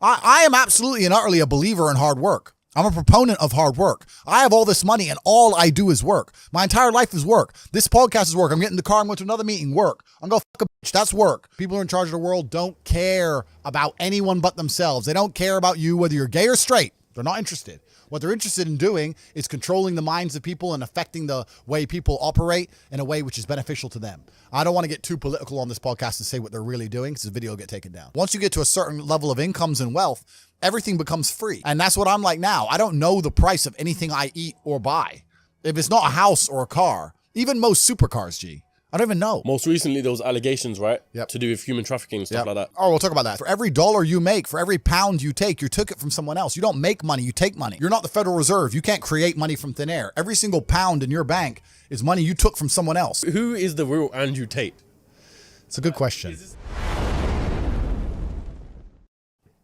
I am absolutely and utterly a believer in hard work. I'm a proponent of hard work. I have all this money and all I do is work. My entire life is work. This podcast is work. I'm getting in the car. I'm going to another meeting. Work. I'm going to fuck a bitch. That's work. People who are in charge of the world don't care about anyone but themselves. They don't care about you, whether you're gay or straight. They're not interested. What they're interested in doing is controlling the minds of people and affecting the way people operate in a way which is beneficial to them. I don't want to get too political on this podcast and say what they're really doing because the video will get taken down. Once you get to a certain level of incomes and wealth, everything becomes free. And that's what I'm like now. I don't know the price of anything I eat or buy. If it's not a house or a car, even most supercars, G. I don't even know. Most recently, there was allegations, right? Yep. To do with human trafficking and stuff like that. Oh, we'll talk about that. For every dollar you make, for every pound you take, you took it from someone else. You don't make money, you take money. You're not the Federal Reserve. You can't create money from thin air. Every single pound in your bank is money you took from someone else. Who is the real Andrew Tate? It's a good question.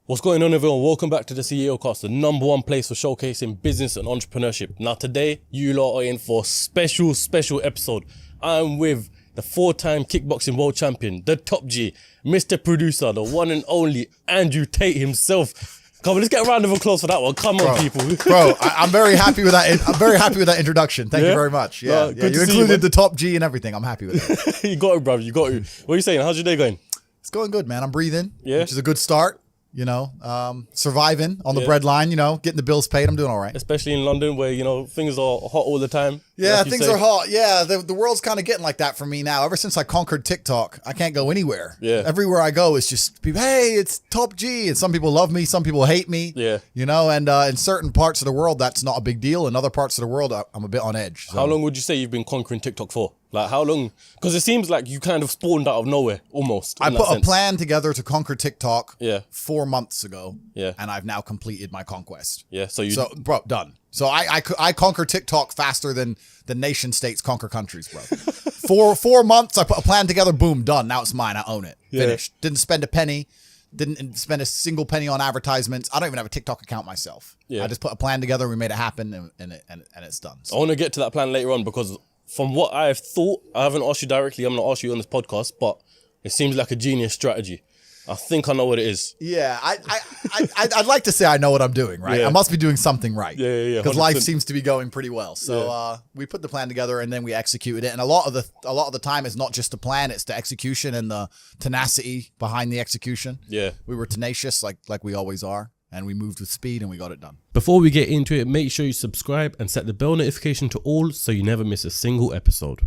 What's going on, everyone? Welcome back to the CEO Cast, the #1 place for showcasing business and entrepreneurship. Now today, you lot are in for a special episode. I'm with the 4-time kickboxing world champion, the top G, Mr. Producer, the one and only Andrew Tate himself. Come on, let's get a round of applause for that one. Come on, people. Bro, I'm very happy with that. I'm very happy with that introduction. Thank you very much. Yeah, good you to see included the top G and everything. I'm happy with it. You got it, bro. You got it. What are you saying? How's your day going? It's going good, man. I'm breathing, Yeah. which is a good start. You know, surviving on the bread line, you know, getting the bills paid. I'm doing all right. Especially in London where, you know, things are hot all the time. Yeah, like things are hot. Yeah, the world's kind of getting like that for me now. Ever since I conquered TikTok, I can't go anywhere. Yeah. Everywhere I go, it's just people, hey, it's Top G. And some people love me. Some people hate me. Yeah. You know, and in certain parts of the world, that's not a big deal. In other parts of the world, I'm a bit on edge. So. How long would you say you've been conquering TikTok for? Like, how long? Because it seems like you kind of spawned out of nowhere, almost. I put a plan together to conquer TikTok 4 months ago. Yeah. And I've now completed my conquest. Yeah. So bro, done. So I conquer TikTok faster than the nation states conquer countries, bro. Four months, I put a plan together, boom, done. Now it's mine. I own it. Finished. Didn't spend a penny. Didn't spend a single penny on advertisements. I don't even have a TikTok account myself. Yeah. I just put a plan together. We made it happen, and it's done. So. I want to get to that plan later on because from what I've thought, I haven't asked you directly. I'm going to ask you on this podcast, but it seems like a genius strategy. I think I know what it is. Yeah, I'd like to say I know what I'm doing, right? Yeah. I must be doing something right. Yeah. Because life seems to be going pretty well. So we put the plan together and then we executed it. And a lot of the time, it's not just the plan; it's the execution and the tenacity behind the execution. Yeah, we were tenacious, like we always are, and we moved with speed and we got it done. Before we get into it, make sure you subscribe and set the bell notification to all so you never miss a single episode.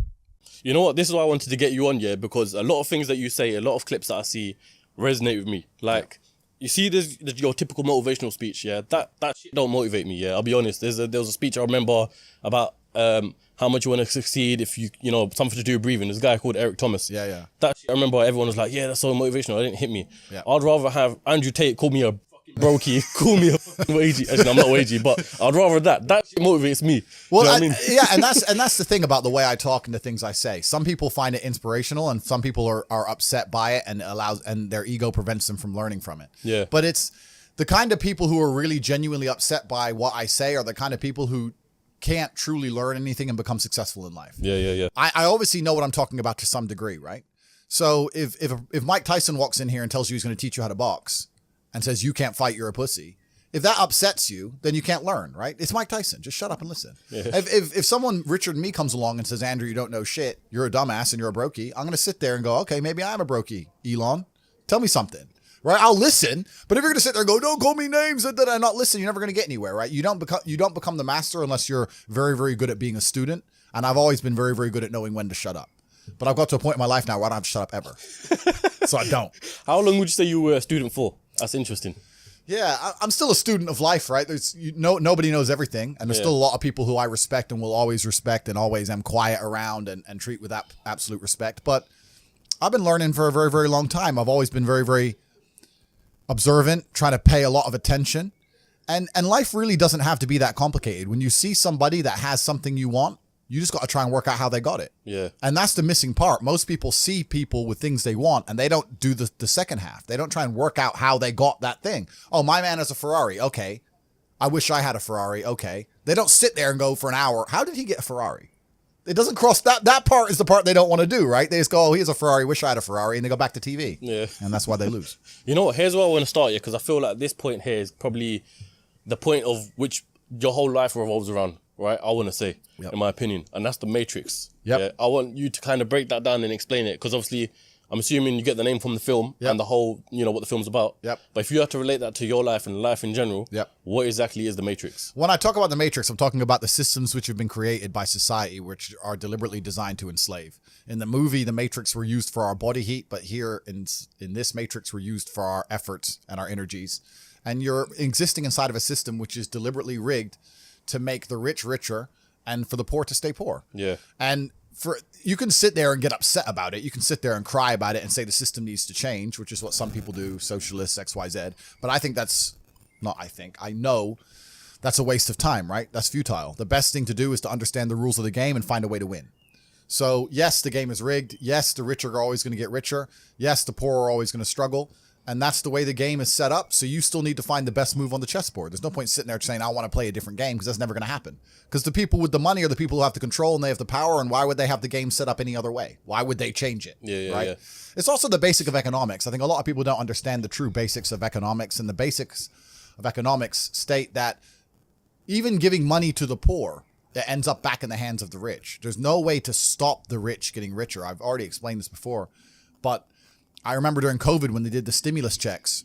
You know what? This is why I wanted to get you on, because a lot of things that you say, a lot of clips that I see, resonate with me. Like, you see this your typical motivational speech, that shit don't motivate me. I'll be honest. There was a speech I remember about how much you want to succeed if you know, something to do with breathing. This guy called Eric Thomas. Yeah. That shit, I remember everyone was like, that's so motivational. It didn't hit me. I'd rather have Andrew Tate call me a brokey, call me a fucking wagey. Actually, I'm not wagey, but I'd rather that shit motivates me. Well, you know what I mean? Yeah, and that's the thing about the way I talk and the things I say. Some people find it inspirational, and some people are upset by it, and their ego prevents them from learning from it. Yeah. But it's the kind of people who are really genuinely upset by what I say are the kind of people who can't truly learn anything and become successful in life. Yeah. I obviously know what I'm talking about to some degree, right? So if Mike Tyson walks in here and tells you he's going to teach you how to box, and says, you can't fight, you're a pussy. If that upsets you, then you can't learn, right? It's Mike Tyson. Just shut up and listen. Yeah. If someone, Richard and me, comes along and says, Andrew, you don't know shit, you're a dumbass and you're a brokey, I'm going to sit there and go, okay, maybe I am a brokey, Elon. Tell me something, right? I'll listen. But if you're going to sit there and go, don't call me names and not listen, you're never going to get anywhere, right? You don't become the master unless you're very, very good at being a student. And I've always been very, very good at knowing when to shut up. But I've got to a point in my life now where I don't have to shut up ever. So I don't. How long would you say you were a student for? That's interesting. Yeah, I'm still a student of life, right? Nobody knows everything. And there's still a lot of people who I respect and will always respect and always am quiet around and treat with absolute respect. But I've been learning for a very, very long time. I've always been very, very observant, trying to pay a lot of attention. And life really doesn't have to be that complicated. When you see somebody that has something you want, you just got to try and work out how they got it. Yeah. And that's the missing part. Most people see people with things they want and they don't do the second half. They don't try and work out how they got that thing. Oh, my man has a Ferrari. Okay. I wish I had a Ferrari. Okay. They don't sit there and go for an hour. How did he get a Ferrari? It doesn't cross that part is the part they don't want to do, right? They just go, oh, here's a Ferrari, wish I had a Ferrari, and they go back to TV. Yeah. And that's why they lose. You know what? Here's where I want to start, because I feel like this point here is probably the point of which your whole life revolves around, right? I want to say, in my opinion. And that's the Matrix. Yep. Yeah? I want you to kind of break that down and explain it, because obviously I'm assuming you get the name from the film and the whole, what the film's about. Yep. But if you have to relate that to your life and life in general, what exactly is the Matrix? When I talk about the Matrix, I'm talking about the systems which have been created by society, which are deliberately designed to enslave. In the movie, the Matrix were used for our body heat, but here in this Matrix, we're used for our efforts and our energies. And you're existing inside of a system which is deliberately rigged to make the rich richer and for the poor to stay poor. Yeah. And you can sit there and get upset about it. You can sit there and cry about it and say the system needs to change, which is what some people do, socialists, XYZ. But I know that's a waste of time, right? That's futile. The best thing to do is to understand the rules of the game and find a way to win. So yes, the game is rigged. Yes, the rich are always going to get richer. Yes, the poor are always going to struggle. And that's the way the game is set up. So you still need to find the best move on the chessboard. There's no point sitting there saying, I want to play a different game, because that's never going to happen. Because the people with the money are the people who have the control and they have the power. And why would they have the game set up any other way? Why would they change it? Right? It's also the basic of economics. I think a lot of people don't understand the true basics of economics. And the basics of economics state that even giving money to the poor, it ends up back in the hands of the rich. There's no way to stop the rich getting richer. I've already explained this before, but I remember during COVID when they did the stimulus checks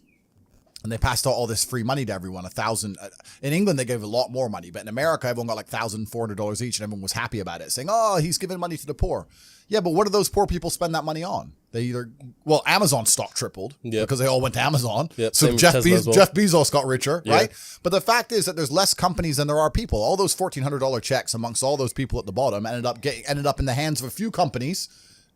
and they passed out all this free money to everyone, 1,000. In England, they gave a lot more money, but in America, everyone got like $1,400 each and everyone was happy about it, saying, oh, he's giving money to the poor. Yeah, but what do those poor people spend that money on? Amazon stock tripled because they all went to Amazon. So Jeff Bezos got richer, right? But the fact is that there's less companies than there are people. All those $1,400 checks amongst all those people at the bottom ended up in the hands of a few companies.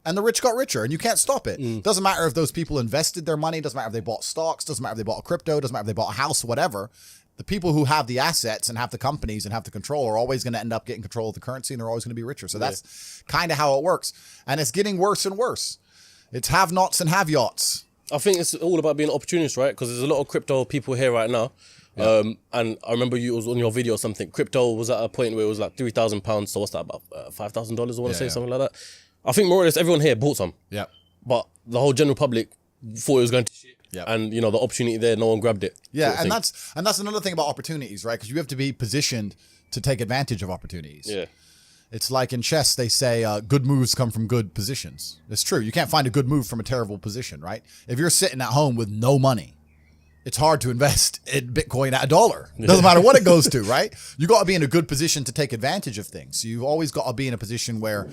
And the rich got richer, and you can't stop it. Doesn't matter if those people invested their money. Doesn't matter if they bought stocks. Doesn't matter if they bought a crypto. Doesn't matter if they bought a house, whatever. The people who have the assets and have the companies and have the control are always going to end up getting control of the currency, and they're always going to be richer. So that's kind of how it works. And it's getting worse and worse. It's have-nots and have-yachts. I think it's all about being opportunist, right? Because there's a lot of crypto people here right now. And I remember you was on your video or something. Crypto was at a point where it was like £3,000. So what's that, about $5,000? I want to say something like that. I think more or less everyone here bought some. Yeah. But the whole general public thought it was going to shit. Yeah. And the opportunity there, no one grabbed it. Yeah, and that's another thing about opportunities, right? Because you have to be positioned to take advantage of opportunities. Yeah. It's like in chess, they say good moves come from good positions. It's true. You can't find a good move from a terrible position, right? If you're sitting at home with no money, it's hard to invest in Bitcoin at $1. It doesn't matter what it goes to, right? You got to be in a good position to take advantage of things. So you've always got to be in a position where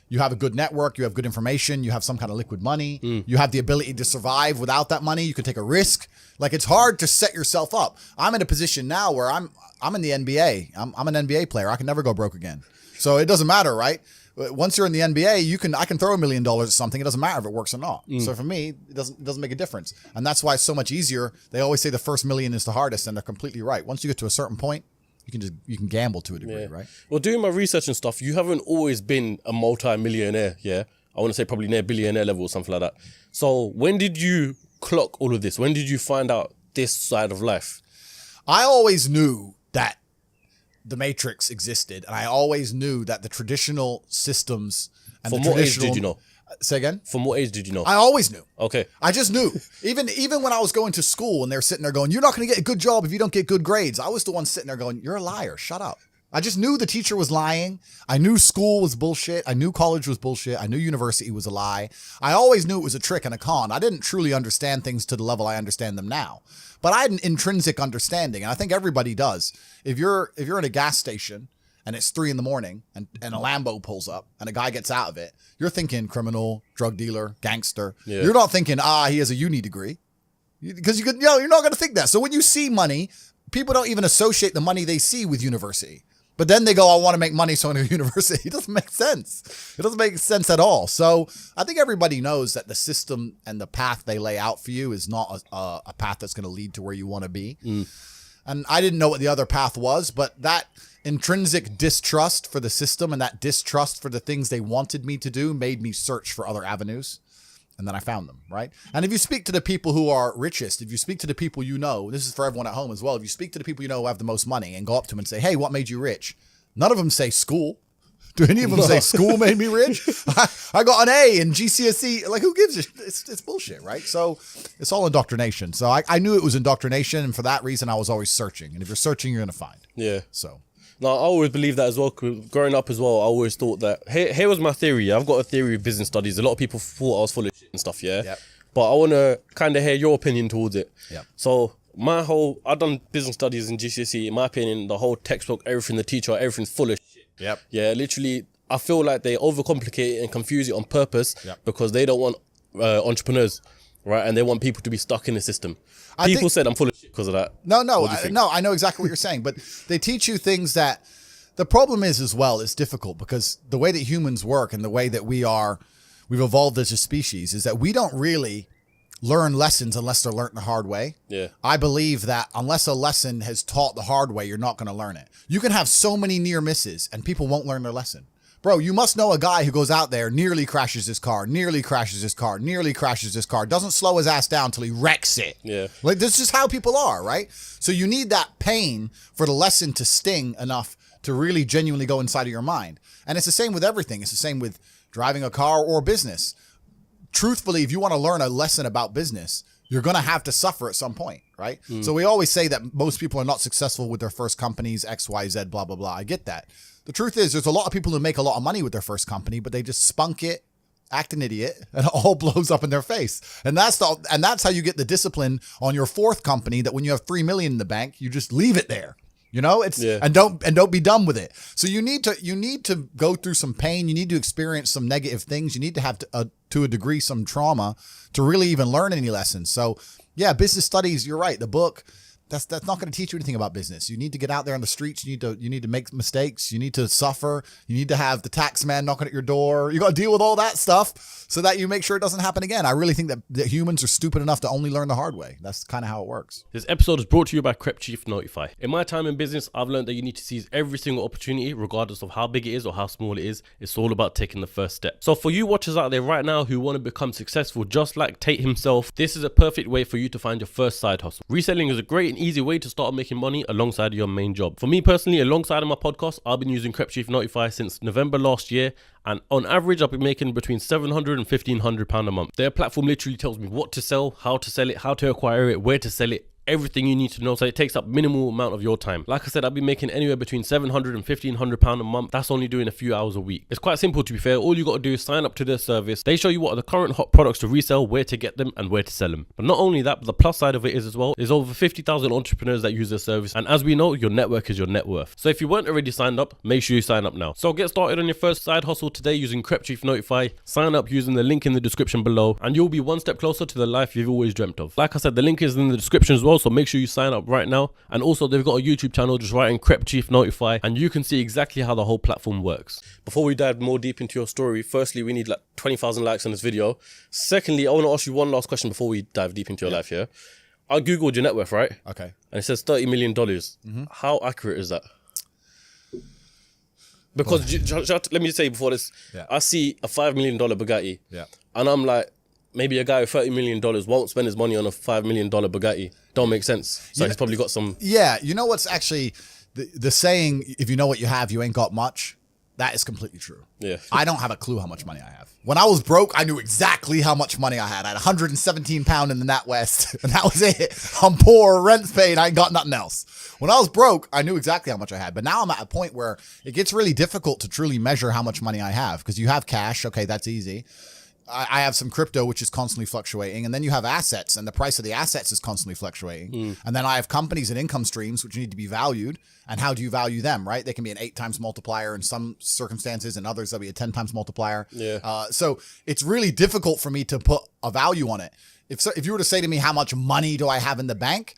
you have a good network, you have good information, you have some kind of liquid money, you have the ability to survive without that money, you can take a risk. Like, it's hard to set yourself up. I'm in a position now where I'm in the NBA. I'm an NBA player. I can never go broke again. So it doesn't matter, right? Once you're in the NBA, I can throw $1 million at something. It doesn't matter if it works or not. So for me, it doesn't make a difference. And that's why it's so much easier. They always say the first million is the hardest, and they're completely right. Once you get to a certain point, you can gamble to a degree, right? Well, doing my research and stuff, you haven't always been a multi-millionaire, I want to say probably near billionaire level or something like that. So when did you clock all of this? When did you find out this side of life? I always knew that the Matrix existed, and I always knew that the traditional systems and From what age did you know? Say again? From what age did you know? I always knew. Okay. I just knew. Even when I was going to school and they're sitting there going, you're not going to get a good job if you don't get good grades. I was the one sitting there going, you're a liar. Shut up. I just knew the teacher was lying. I knew school was bullshit. I knew college was bullshit. I knew university was a lie. I always knew it was a trick and a con. I didn't truly understand things to the level I understand them now. But I had an intrinsic understanding, and I think everybody does. If you're in a gas station and it's 3 a.m. and a Lambo pulls up and a guy gets out of it, you're thinking criminal, drug dealer, gangster. Yeah. You're not thinking, he has a uni degree. Because you're not going to think that. So when you see money, people don't even associate the money they see with university. But then they go, I want to make money, so I'm going to university. It doesn't make sense. It doesn't make sense at all. So I think everybody knows that the system and the path they lay out for you is not a path that's going to lead to where you want to be. And I didn't know what the other path was, but that intrinsic distrust for the system and that distrust for the things they wanted me to do made me search for other avenues. And then I found them, right? And if you speak to the people who are richest, if you speak to the people this is for everyone at home as well. If you speak to the people who have the most money and go up to them and say, hey, what made you rich? None of them say school. Do any of them say school made me rich? I got an A in GCSE. Like, who gives a shit? It's bullshit, right? So it's all indoctrination. So I knew it was indoctrination, and for that reason, I was always searching. And if you're searching, you're going to find. Yeah. So. No, I always believe that as well. 'Cause growing up as well, I always thought that, here was my theory. I've got a theory of business studies. A lot of people thought I was full of shit and stuff, yeah? Yep. But I want to kind of hear your opinion towards it. Yep. So I've done business studies in GCSE. In my opinion, the whole textbook, everything, the teacher, everything's full of shit. Yep. Yeah, literally, I feel like they overcomplicate it and confuse it on purpose because they don't want entrepreneurs, right? And they want people to be stuck in the system. People said I'm full of shit because of that. No, I know exactly what you're saying, but they teach you things that the problem is as well, it's difficult because the way that humans work and the way that we've evolved as a species is that we don't really learn lessons unless they're learned the hard way. Yeah. I believe that unless a lesson has taught the hard way, you're not going to learn it. You can have so many near misses and people won't learn their lesson. Bro, you must know a guy who goes out there, nearly crashes his car, doesn't slow his ass down till he wrecks it. Yeah. Like, this is how people are, right? So you need that pain for the lesson to sting enough to really genuinely go inside of your mind. And it's the same with everything. It's the same with driving a car or business. Truthfully, if you want to learn a lesson about business, you're going to have to suffer at some point, right? So we always say that most people are not successful with their first companies, X, Y, Z, blah, blah, blah. I get that. The truth is there's a lot of people who make a lot of money with their first company, but they just spunk it, act an idiot, and it all blows up in their face. And that's how you get the discipline on your fourth company that when you have 3 million in the bank, you just leave it there. You know, and don't be done with it. So you need to go through some pain. You need to experience some negative things. You need to have to a degree some trauma to really even learn any lessons. So yeah, business studies. You're right. The book. That's not going to teach you anything about business. You need to get out there on the streets. You need to make mistakes. You need to suffer. You need to have the tax man knocking at your door. You got to deal with all that stuff so that you make sure it doesn't happen again. I really think that humans are stupid enough to only learn the hard way. That's kind of how it works. This episode is brought to you by Crep Chief Notify. In my time in business, I've learned that you need to seize every single opportunity, regardless of how big it is or how small it is. It's all about taking the first step. So for you watchers out there right now who want to become successful, just like Tate himself, this is a perfect way for you to find your first side hustle. Reselling is a great and easy way to start making money alongside your main job. For me personally, alongside of my podcast, I've been using Crep Chief Notify since November last year, and on average, I've been making between £700 and £1,500 a month. Their platform literally tells me what to sell, how to acquire it, where to sell it, everything you need to know, so it takes up minimal amount of your time. Like I said, I've been making anywhere between £700 and £1,500 a month. That's only doing a few hours a week. It's quite simple, to be fair. All you got to do is sign up to their service. They show you what are the current hot products to resell, where to get them, and where to sell them. But not only that, but the plus side of it is as well, there's over 50,000 entrepreneurs that use their service, and as we know, your network is your net worth. So if you weren't already signed up, make sure you sign up now. So get started on your first side hustle today using Crep Chief Notify. Sign up using the link in the description below, and you'll be one step closer to the life you've always dreamt of. Like I said, the link is in the description as well, so make sure you sign up right now. And also, they've got a YouTube channel, just write in Crep Chief Notify, and you can see exactly how the whole platform works. Before we dive more deep into your story, firstly, we need like 20,000 likes on this video. Secondly, I want to ask you one last question before we dive deep into your life here. I googled your net worth, right? Okay. And it says $30 million. How accurate is that? Because let me say before this, I see a $5 million Bugatti, and I'm like, maybe a guy with $30 million won't spend his money on a $5 million Bugatti. Don't make sense. So he's probably got some. Yeah, you know what's actually the saying? If you know what you have, you ain't got much. That is completely true. Yeah. I don't have a clue how much money I have. When I was broke, I knew exactly how much money I had. I had 117 pound in the NatWest, and that was it. I'm poor, rent's paid, I ain't got nothing else. When I was broke, I knew exactly how much I had. But now I'm at a point where it gets really difficult to truly measure how much money I have, because you have cash. Okay, that's easy. I have some crypto, which is constantly fluctuating. And then you have assets, and the price of the assets is constantly fluctuating. And then I have companies and income streams, which need to be valued. And how do you value them, right? They can be an 8 times multiplier in some circumstances, and others they'll be a 10 times multiplier. So it's really difficult for me to put a value on it. If you were to say to me, how much money do I have in the bank?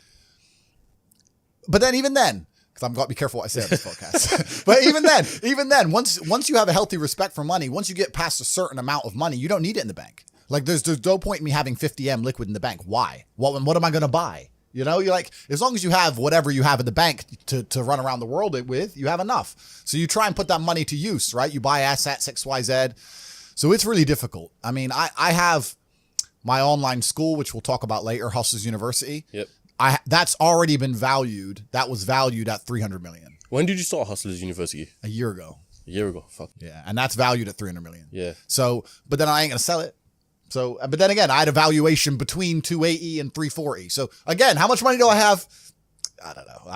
But then even then, because I've got to be careful what I say on this podcast. But even then, once you have a healthy respect for money, once you get past a certain amount of money, you don't need it in the bank. Like there's no point in me having 50M liquid in the bank. Why? What am I going to buy? You know, you're like, as long as you have whatever you have in the bank to run around the world with, you have enough. So you try and put that money to use, right? You buy assets, XYZ. So it's really difficult. I mean, I have my online school, which we'll talk about later, Hustlers University. Yep. That's already been valued. That was valued at 300 million. When did you start Hustlers University? A year ago. A year ago. Fuck. Yeah, and that's valued at 300 million. Yeah. So, but then I ain't gonna sell it. So, but then again, I had a valuation between 280 and 340. So again, how much money do I have? I don't know.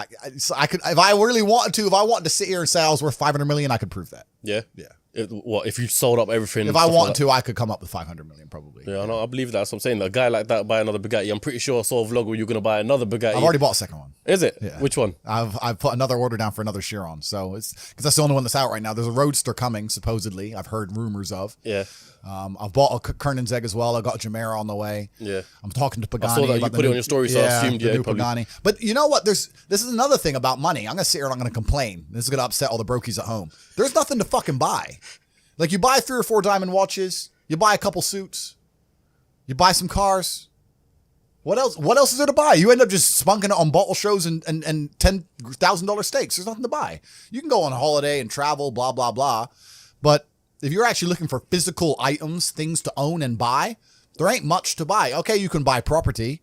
I could, if I really wanted to, if I wanted to sit here and say I was worth 500 million, I could prove that. Yeah. Yeah. If you sold up everything? If I wanted to, I could come up with 500 million probably. Yeah, I believe that. That's what I'm saying. A guy like that buy another Bugatti. I'm pretty sure I saw a vlog where you're gonna buy another Bugatti. I've already bought a second one. Is it? Yeah. Which one? I've put another order down for another Chiron. So it's because that's the only one that's out right now. There's a Roadster coming supposedly. I've heard rumors of. Yeah. I've bought a Kernenzeg as well. I got a Jamera on the way. Yeah. I'm talking to Pagani. I saw that you about put it on your story, so I assumed the new probably. Pagani. But you know what? This is another thing about money. I'm gonna sit here and I'm gonna complain. This is gonna upset all the brokies at home. There's nothing to fucking buy. Like you buy 3 or 4 diamond watches, you buy a couple suits, you buy some cars. What else? What else is there to buy? You end up just spunking it on bottle shows and $10,000 steaks. There's nothing to buy. You can go on a holiday and travel, blah blah blah. But if you're actually looking for physical items, things to own and buy, there ain't much to buy. Okay, you can buy property.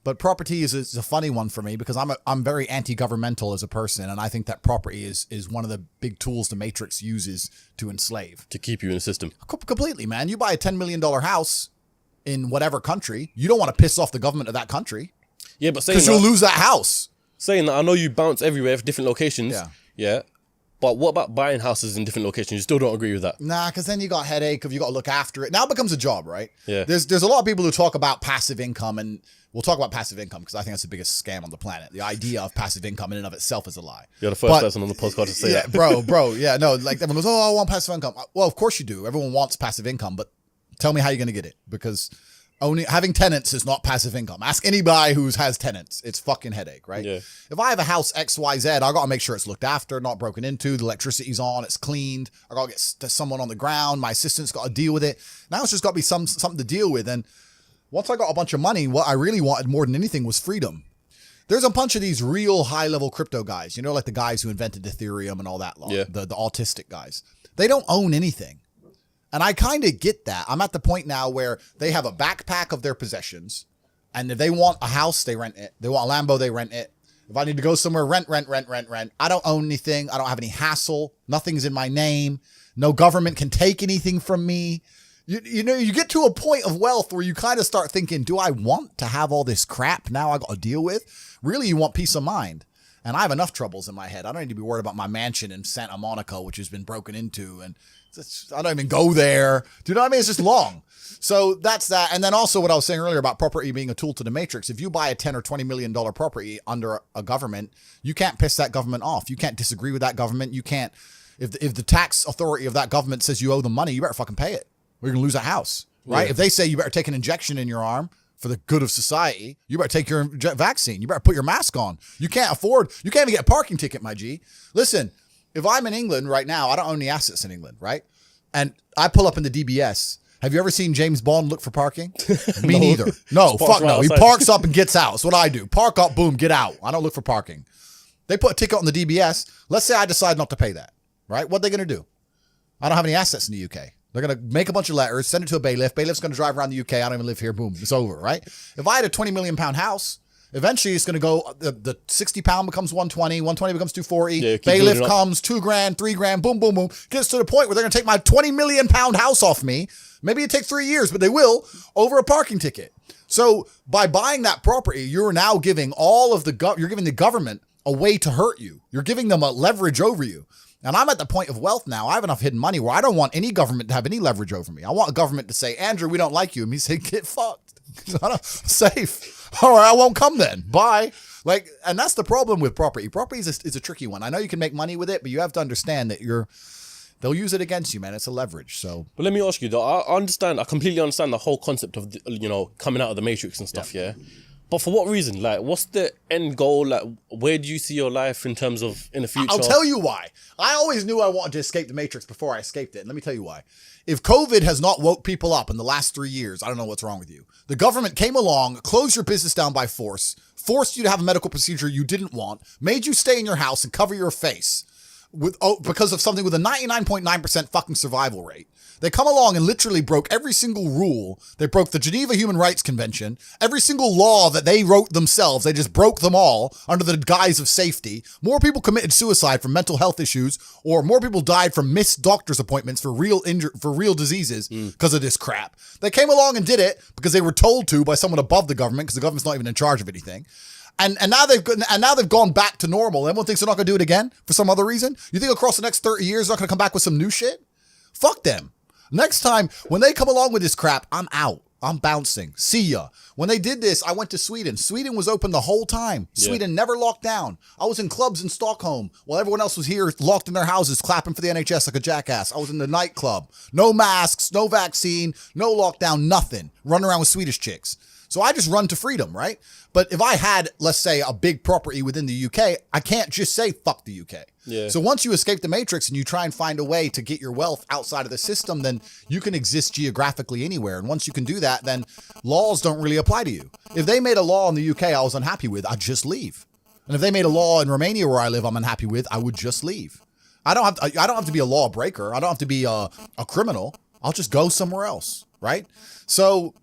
But property is a funny one for me because I'm very anti-governmental as a person, and I think that property is one of the big tools the Matrix uses to enslave. To keep you in the system. Completely, man. You buy a $10 million house in whatever country, you don't want to piss off the government of that country. Yeah, but saying because you'll lose that house. Saying that, I know you bounce everywhere for different locations. Yeah. Yeah. But what about buying houses in different locations? You still don't agree with that? Nah, because then you got headache if you got to look after it. Now it becomes a job, right? Yeah. There's a lot of people who talk about passive income, and we'll talk about passive income because I think that's the biggest scam on the planet. The idea of passive income in and of itself is a lie. You're the first person on the podcast to say that. bro. Yeah, no, like everyone goes, oh, I want passive income. Well, of course you do. Everyone wants passive income, but tell me how you're going to get it, because only having tenants is not passive income. Ask anybody who has tenants. It's fucking headache, right? Yeah. If I have a house XYZ, I got to make sure it's looked after, not broken into, the electricity's on, it's cleaned. I got to get someone on the ground. My assistant's got to deal with it. Now it's just got to be something to deal with. And once I got a bunch of money, what I really wanted more than anything was freedom. There's a bunch of these real high-level crypto guys, you know, like the guys who invented Ethereum and all that, yeah. the autistic guys. They don't own anything. And I kind of get that. I'm at the point now where they have a backpack of their possessions, and if they want a house, they rent it. They want a Lambo, they rent it. If I need to go somewhere, rent. I don't own anything. I don't have any hassle. Nothing's in my name. No government can take anything from me. You know, you get to a point of wealth where you kind of start thinking, do I want to have all this crap now I got to deal with? Really, you want peace of mind. And I have enough troubles in my head. I don't need to be worried about my mansion in Santa Monica, which has been broken into. And I don't even go there. Do you know what I mean? It's just long. So that's that. And then also what I was saying earlier about property being a tool to the Matrix. If you buy a $10 or $20 million property under a government, you can't piss that government off. You can't disagree with that government. You can't, if the tax authority of that government says you owe them money, you better fucking pay it. Or you're going to lose a house, right? Yeah. If they say you better take an injection in your arm for the good of society, you better take your vaccine. You better put your mask on. You can't even get a parking ticket, my G. Listen, if I'm in England right now, I don't own any assets in England, right? And I pull up in the DBS. Have you ever seen James Bond look for parking? Me neither. No, fuck no. He parks up and gets out. That's what I do. Park up, boom, get out. I don't look for parking. They put a ticket on the DBS. Let's say I decide not to pay that, right? What are they going to do? I don't have any assets in the UK. They're going to make a bunch of letters, send it to a bailiff. Bailiff's going to drive around the UK. I don't even live here. Boom, it's over, right? If I had a 20 million pound house, eventually it's going to go, the 60 pound becomes 120, 120 becomes 240. Yeah, bailiff comes, $2,000, $3,000, boom, boom, boom. Gets to the point where they're going to take my 20 million pound house off me. Maybe it takes 3 years, but they will, over a parking ticket. So by buying that property, you're now giving you're giving the government a way to hurt you. You're giving them a leverage over you. And I'm at the point of wealth now. I have enough hidden money where I don't want any government to have any leverage over me. I want a government to say, Andrew, we don't like you. And me say, get fucked. Safe. All right, I won't come then. Bye. And that's the problem with property. Property is a tricky one. I know you can make money with it, but you have to understand that they'll use it against you, man. It's a leverage. So, but let me ask you though. I completely understand the whole concept of coming out of the Matrix and stuff. Yeah. But for what reason? Like, what's the end goal? Like, where do you see your life in terms of in the future? I'll tell you why. I always knew I wanted to escape the Matrix before I escaped it. And let me tell you why. If COVID has not woke people up in the last 3 years, I don't know what's wrong with you. The government came along, closed your business down by force, forced you to have a medical procedure you didn't want, made you stay in your house and cover your face. because of something with a 99.9% fucking survival rate. They come along and literally broke every single rule. They broke the Geneva Human Rights Convention. Every single law that they wrote themselves, they just broke them all under the guise of safety. More people committed suicide from mental health issues, or more people died from missed doctor's appointments for real diseases because of this crap. They came along and did it because they were told to by someone above the government, because the government's not even in charge of anything. And now they've gone back to normal. Everyone thinks they're not going to do it again for some other reason. You think across the next 30 years they're not going to come back with some new shit? Fuck them. Next time, when they come along with this crap, I'm out. I'm bouncing. See ya. When they did this, I went to Sweden. Sweden was open the whole time. Yeah. Sweden never locked down. I was in clubs in Stockholm while everyone else was here locked in their houses clapping for the NHS like a jackass. I was in the nightclub. No masks, no vaccine, no lockdown, nothing. Running around with Swedish chicks. So I just run to freedom, right? But if I had, let's say, a big property within the UK, I can't just say, fuck the UK. Yeah. So once you escape the matrix and you try and find a way to get your wealth outside of the system, then you can exist geographically anywhere. And once you can do that, then laws don't really apply to you. If they made a law in the UK I was unhappy with, I'd just leave. And if they made a law in Romania where I live I'm unhappy with, I would just leave. I don't have to be a lawbreaker. I don't have to be a criminal. I'll just go somewhere else, right? So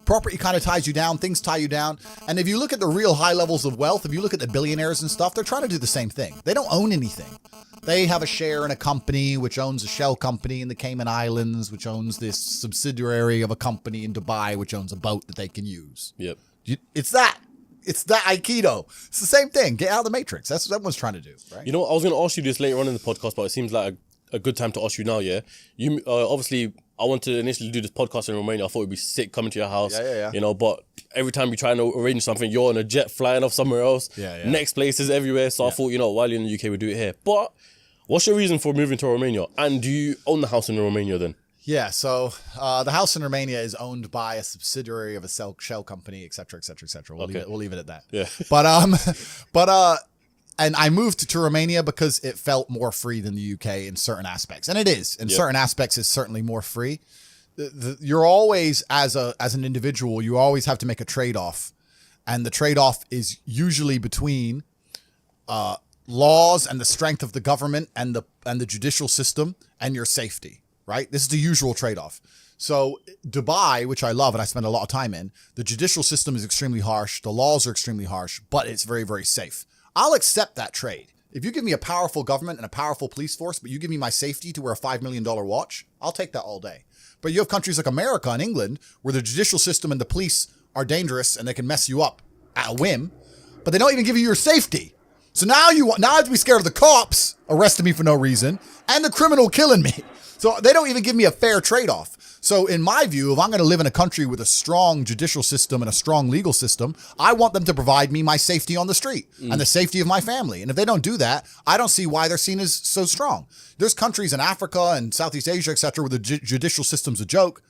property kind of ties you down, things tie you down. And if you look at the real high levels of wealth, if you look at the billionaires and stuff, they're trying to do the same thing. They don't own anything. They have a share in a company, which owns a shell company in the Cayman Islands, which owns this subsidiary of a company in Dubai, which owns a boat that they can use. Yep. It's that Aikido. It's the same thing. Get out of the matrix. That's what everyone's trying to do, right? You know what? I was going to ask you this later on in the podcast, but it seems like a good time to ask you now, yeah? You obviously, I wanted to initially do this podcast in Romania. I thought it'd be sick coming to your house. Yeah. You know, but every time you try to arrange something, you're on a jet flying off somewhere else. Yeah. Next places everywhere. So I thought, you know, while you're in the UK, we'll do it here. But what's your reason for moving to Romania? And do you own the house in Romania then? Yeah, so the house in Romania is owned by a subsidiary of a shell company, et cetera, et cetera, et cetera. We'll leave it at that. Yeah. But and I moved to Romania because it felt more free than the UK in certain aspects. And it is. In certain aspects, it's certainly more free. You're always, as an individual, you always have to make a trade-off. And the trade-off is usually between laws and the strength of the government and the judicial system and your safety, right? This is the usual trade-off. So Dubai, which I love and I spend a lot of time in, the judicial system is extremely harsh. The laws are extremely harsh, but it's very, very safe. I'll accept that trade. If you give me a powerful government and a powerful police force, but you give me my safety to wear a $5 million watch, I'll take that all day. But you have countries like America and England where the judicial system and the police are dangerous and they can mess you up at a whim, but they don't even give you your safety. So now I have to be scared of the cops arresting me for no reason and the criminal killing me. So they don't even give me a fair trade-off. So in my view, if I'm going to live in a country with a strong judicial system and a strong legal system, I want them to provide me my safety on the street and the safety of my family. And if they don't do that, I don't see why they're seen as so strong. There's countries in Africa and Southeast Asia, et cetera, where the judicial system's a joke.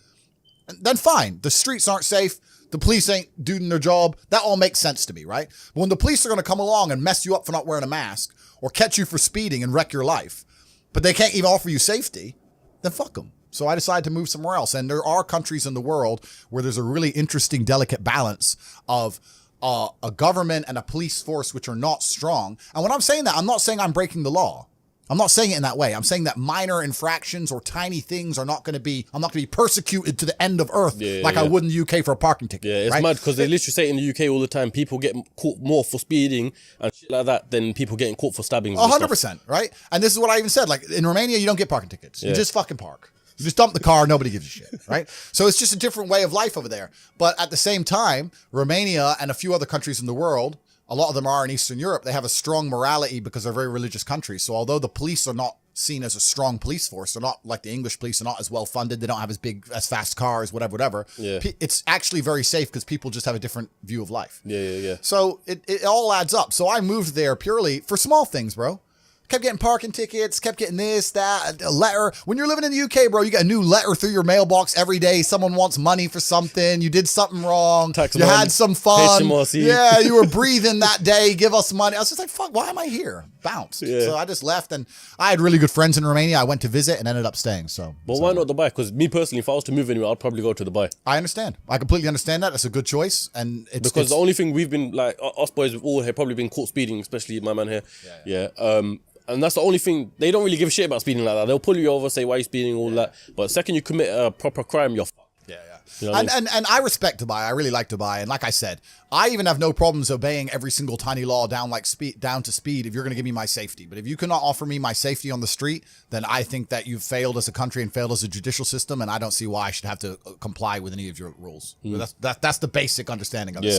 Then fine. The streets aren't safe. The police ain't doing their job. That all makes sense to me, right? But when the police are going to come along and mess you up for not wearing a mask or catch you for speeding and wreck your life, but they can't even offer you safety, then fuck them. So I decided to move somewhere else. And there are countries in the world where there's a really interesting, delicate balance of a government and a police force which are not strong. And when I'm saying that, I'm not saying I'm breaking the law. I'm not saying it in that way. I'm saying that minor infractions or tiny things I'm not going to be persecuted to the end of earth I would in the UK for a parking ticket. Yeah, it's right? mad because they literally say in the UK all the time, people get caught more for speeding and shit like that than people getting caught for stabbings. 100%, right? And this is what I even said. Like in Romania, you don't get parking tickets. You just fucking park. You just dump the car, nobody gives a shit, right? So it's just a different way of life over there. But at the same time, Romania and a few other countries in the world, a lot of them are in Eastern Europe, they have a strong morality because they're very religious countries. So although the police are not seen as a strong police force, they're not like the English police, they're not as well funded, they don't have as fast cars, whatever. Yeah. It's actually very safe because people just have a different view of life. Yeah. So it all adds up. So I moved there purely for small things, bro. Kept getting parking tickets, kept getting this, that, a letter. When you're living in the UK, bro, you get a new letter through your mailbox every day. Someone wants money for something. You did something wrong. You had some fun. Yeah, you were breathing that day. Give us money. I was just like, fuck, why am I here? Bounced. Yeah. So I just left, and I had really good friends in Romania. I went to visit and ended up staying. But why not Dubai? Because me personally, if I was to move anywhere, I'd probably go to Dubai. I understand. I completely understand that. That's a good choice. And because the only thing we've been, like, us boys, we've all have probably been caught speeding, especially my man here. Yeah. And that's the only thing. They don't really give a shit about speeding like that. They'll pull you over, say, why are you speeding, all that. But the second you commit a proper crime, you're fucked. Yeah. You know what I mean? And I respect Dubai. I really like Dubai. And like I said, I even have no problems obeying every single tiny law down to speed if you're going to give me my safety. But if you cannot offer me my safety on the street, then I think that you've failed as a country and failed as a judicial system. And I don't see why I should have to comply with any of your rules. That's the basic understanding of it.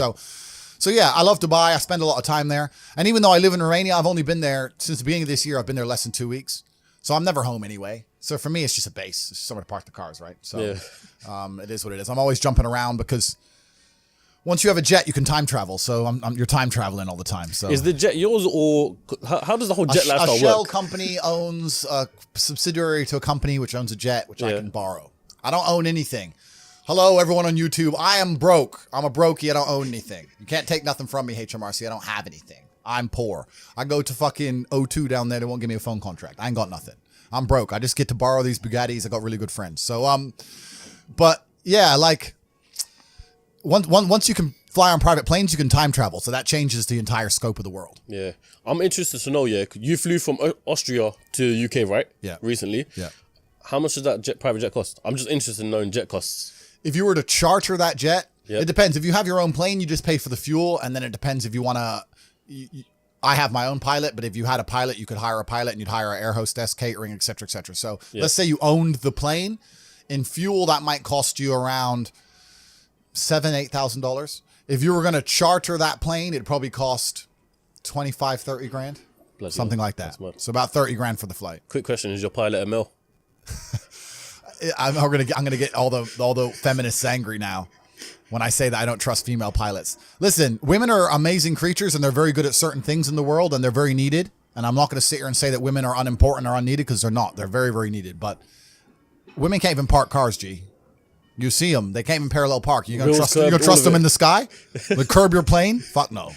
So yeah, I love Dubai. I spend a lot of time there. And even though I live in Romania, I've only been there since the beginning of this year. I've been there less than 2 weeks. So I'm never home anyway. So for me, it's just a base. It's just somewhere to park the cars, right? So it is what it is. I'm always jumping around because once you have a jet, you can time travel. So you're time traveling all the time. So is the jet yours, or how does the whole jet lifestyle work? A shell company owns a subsidiary to a company which owns a jet, which I can borrow. I don't own anything. Hello, everyone on YouTube. I am broke. I'm a brokey. I don't own anything. You can't take nothing from me, HMRC. I don't have anything. I'm poor. I go to fucking O2 down there. They won't give me a phone contract. I ain't got nothing. I'm broke. I just get to borrow these Bugattis. I got really good friends. So, but yeah, like once you can fly on private planes, you can time travel. So that changes the entire scope of the world. Yeah. I'm interested to know, you flew from Austria to UK, right? Yeah. Recently. Yeah. How much does that private jet cost? I'm just interested in knowing jet costs. If you were to charter that jet, it depends. If you have your own plane, you just pay for the fuel. And then it depends if you want to... I have my own pilot, but if you had a pilot, you could hire a pilot and you'd hire an air hostess, catering, et cetera, et cetera. So let's say you owned the plane. In fuel, that might cost you around $8,000. If you were going to charter that plane, it'd probably cost 25, 30 grand, something like that. So about 30 grand for the flight. Quick question: is your pilot a male? I'm gonna get all the feminists angry now when I say that I don't trust female pilots. Listen, women are amazing creatures and they're very good at certain things in the world and they're very needed. And I'm not going to sit here and say that women are unimportant or unneeded because they're not. They're very, very needed. But women can't even park cars, G. You see them. They can't even parallel park. You're going to trust them in the sky? Like curb your plane? Fuck no.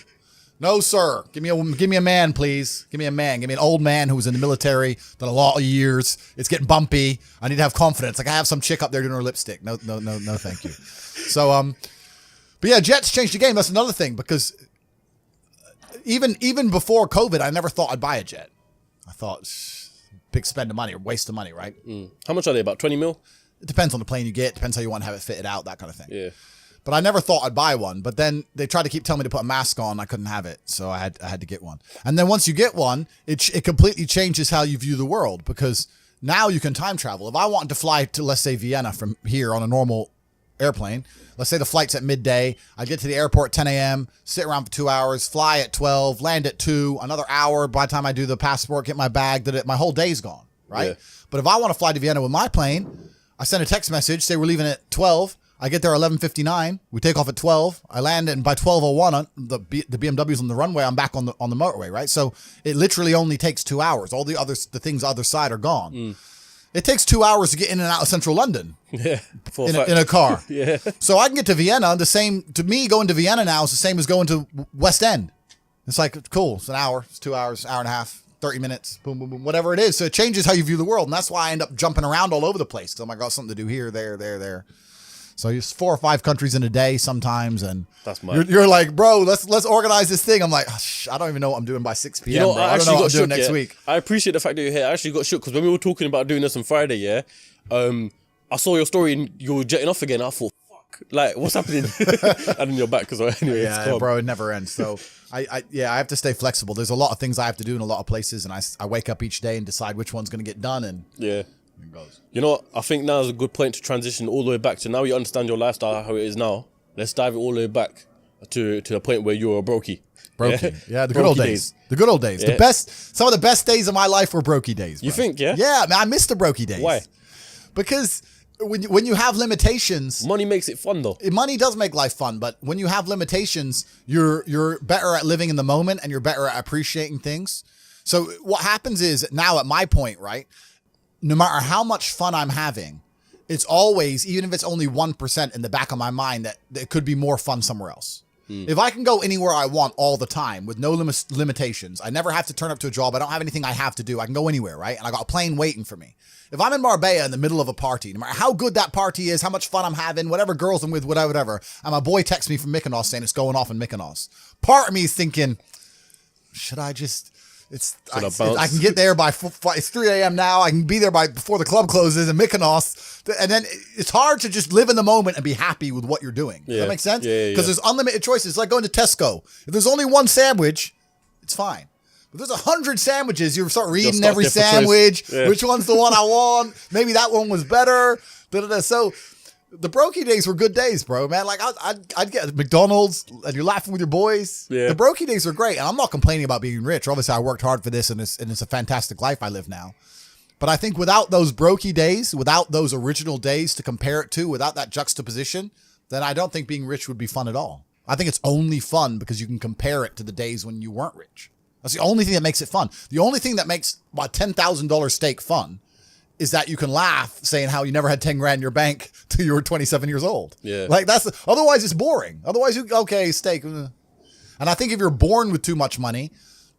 No, sir. Give me a man, please. Give me a man. Give me an old man who's in the military, done a lot of years. It's getting bumpy. I need to have confidence. Like I have some chick up there doing her lipstick. No, thank you. So, but yeah, jets changed the game. That's another thing because even before COVID, I never thought I'd buy a jet. I thought big spend of money or waste of money, right? How much are they? About 20 mil? It depends on the plane you get. Depends how you want to have it fitted out, that kind of thing. Yeah. But I never thought I'd buy one. But then they tried to keep telling me to put a mask on. I couldn't have it. So I had to get one. And then once you get one, it completely changes how you view the world because now you can time travel. If I wanted to fly to, let's say, Vienna from here on a normal airplane, let's say the flight's at midday, I get to the airport at 10 a.m., sit around for 2 hours, fly at 12, land at 2, another hour. By the time I do the passport, get my bag, my whole day's gone, right? Yeah. But if I want to fly to Vienna with my plane, I send a text message, say we're leaving at 12. I get there 11:59. We take off at 12. I land, and by 12:01, the BMW's on the runway. I'm back on the motorway, right? So it literally only takes 2 hours. All the things other side are gone. It takes 2 hours to get in and out of central London. Yeah, in a car. Yeah. So I can get to Vienna. To me, going to Vienna now is the same as going to West End. It's like cool. It's an hour. It's 2 hours, hour and a half. 30 minutes, boom, boom, boom, whatever it is. So it changes how you view the world. And that's why I end up jumping around all over the place. Because I got something to do here, there. So it's 4 or 5 countries in a day sometimes. And that's you're like, bro, let's organize this thing. I'm like, I don't even know what I'm doing by 6 p.m. Bro. I don't know what I'm doing next week. I appreciate the fact that you're here. I actually got shook because when we were talking about doing this on Friday, I saw your story and you were jetting off again. I thought, fuck, like, what's happening? And then you're back because anyway, yeah, bro, it never ends. So I have to stay flexible. There's a lot of things I have to do in a lot of places, and I wake up each day and decide which one's going to get done. And yeah, it goes. You know what? I think now is a good point to transition all the way back to now you understand your lifestyle how it is now. Let's dive it all the way back to the point where you're a brokey. Yeah, the good old days. The good old days. Yeah. Some of the best days of my life were brokey days. Bro. You think? Yeah. Yeah, man, I miss the brokey days. Why? Because when you have limitations, money makes it fun though. Money does make life fun, but when you have limitations, you're better at living in the moment and you're better at appreciating things. So what happens is now at my point, right? No matter how much fun I'm having, it's always, even if it's only 1% in the back of my mind, that it could be more fun somewhere else. If I can go anywhere I want all the time with no limitations, I never have to turn up to a job. I don't have anything I have to do. I can go anywhere, right? And I got a plane waiting for me. If I'm in Marbella in the middle of a party, no matter how good that party is, how much fun I'm having, whatever girls I'm with, whatever, and my boy texts me from Mykonos saying it's going off in Mykonos. Part of me is thinking, should I just, I can get there by it's 3 a.m. now. I can be there before the club closes in Mykonos. And then it's hard to just live in the moment and be happy with what you're doing. Does that make sense? Because there's unlimited choices. It's like going to Tesco. If there's only one sandwich, it's fine. If there's 100 sandwiches, you start reading every sandwich. Which one's the one I want? Maybe that one was better. So the brokey days were good days, bro, man. Like I'd get McDonald's and you're laughing with your boys. Yeah. The brokey days are great. And I'm not complaining about being rich. Obviously I worked hard for this and it's a fantastic life I live now. But I think without those brokey days, without those original days to compare it to, without that juxtaposition, then I don't think being rich would be fun at all. I think it's only fun because you can compare it to the days when you weren't rich. That's the only thing that makes it fun. The only thing that makes a $10,000 steak fun is that you can laugh saying how you never had 10 grand in your bank till you were 27 years old. Yeah. Like otherwise it's boring. Otherwise steak. And I think if you're born with too much money,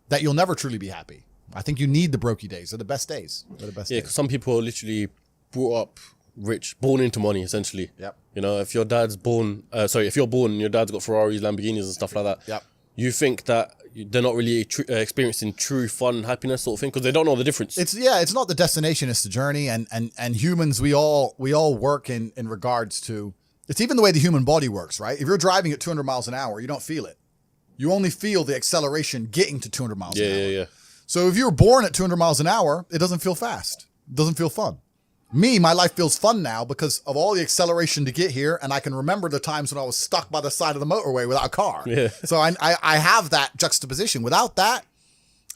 that you'll never truly be happy. I think you need the brokey days. They're the best days. Because some people are literally brought up rich, born into money, essentially. Yep. You know, if you're born and your dad's got Ferraris, Lamborghinis and stuff like that. Yep. You think that they're not really experiencing true fun, happiness sort of thing because they don't know the difference. It's not the destination, it's the journey. And humans, we all work in regards to, it's even the way the human body works, right? If you're driving at 200 miles an hour, you don't feel it. You only feel the acceleration getting to 200 miles an hour. Yeah. So if you're born at 200 miles an hour, it doesn't feel fast. It doesn't feel fun. My life feels fun now because of all the acceleration to get here. And I can remember the times when I was stuck by the side of the motorway without a car. Yeah. So I have that juxtaposition. Without that,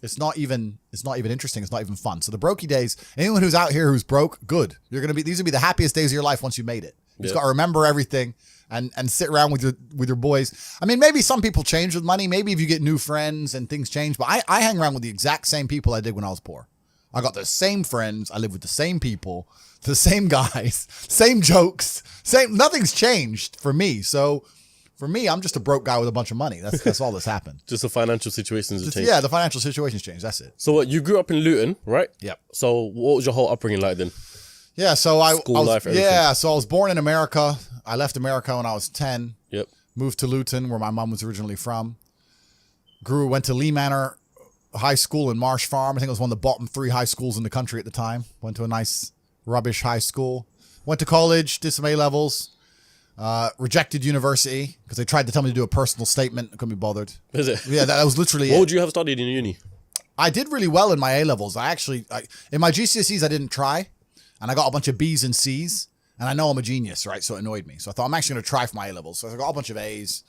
it's not even interesting. It's not even fun. So the brokey days, anyone who's out here who's broke, good. These will be the happiest days of your life once you made it. You just got to remember everything and sit around with your boys. I mean, maybe some people change with money. Maybe if you get new friends and things change, but I hang around with the exact same people I did when I was poor. I got the same friends. I live with the same people, the same guys, same jokes, nothing's changed for me. So for me, I'm just a broke guy with a bunch of money. That's all that's happened. Just the financial situations have changed. Yeah, the financial situation's changed. That's it. So what, you grew up in Luton, right? Yep. So what was your whole upbringing like then? Yeah, so I was born in America. I left America when I was 10. Yep. Moved to Luton, where my mom was originally from. Went to Lee Manor High School in Marsh Farm. I think it was one of the bottom 3 high schools in the country at the time. Went to a nice rubbish high school. Went to college, did some A-levels. Rejected university because they tried to tell me to do a personal statement. I couldn't be bothered. Is it? Yeah, that was literally What would you have studied in uni? I did really well in my A-levels. In my GCSEs, I didn't try. And I got a bunch of B's and C's. And I know I'm a genius, right? So it annoyed me. So I thought I'm actually going to try for my A-levels. So I got a bunch of A's.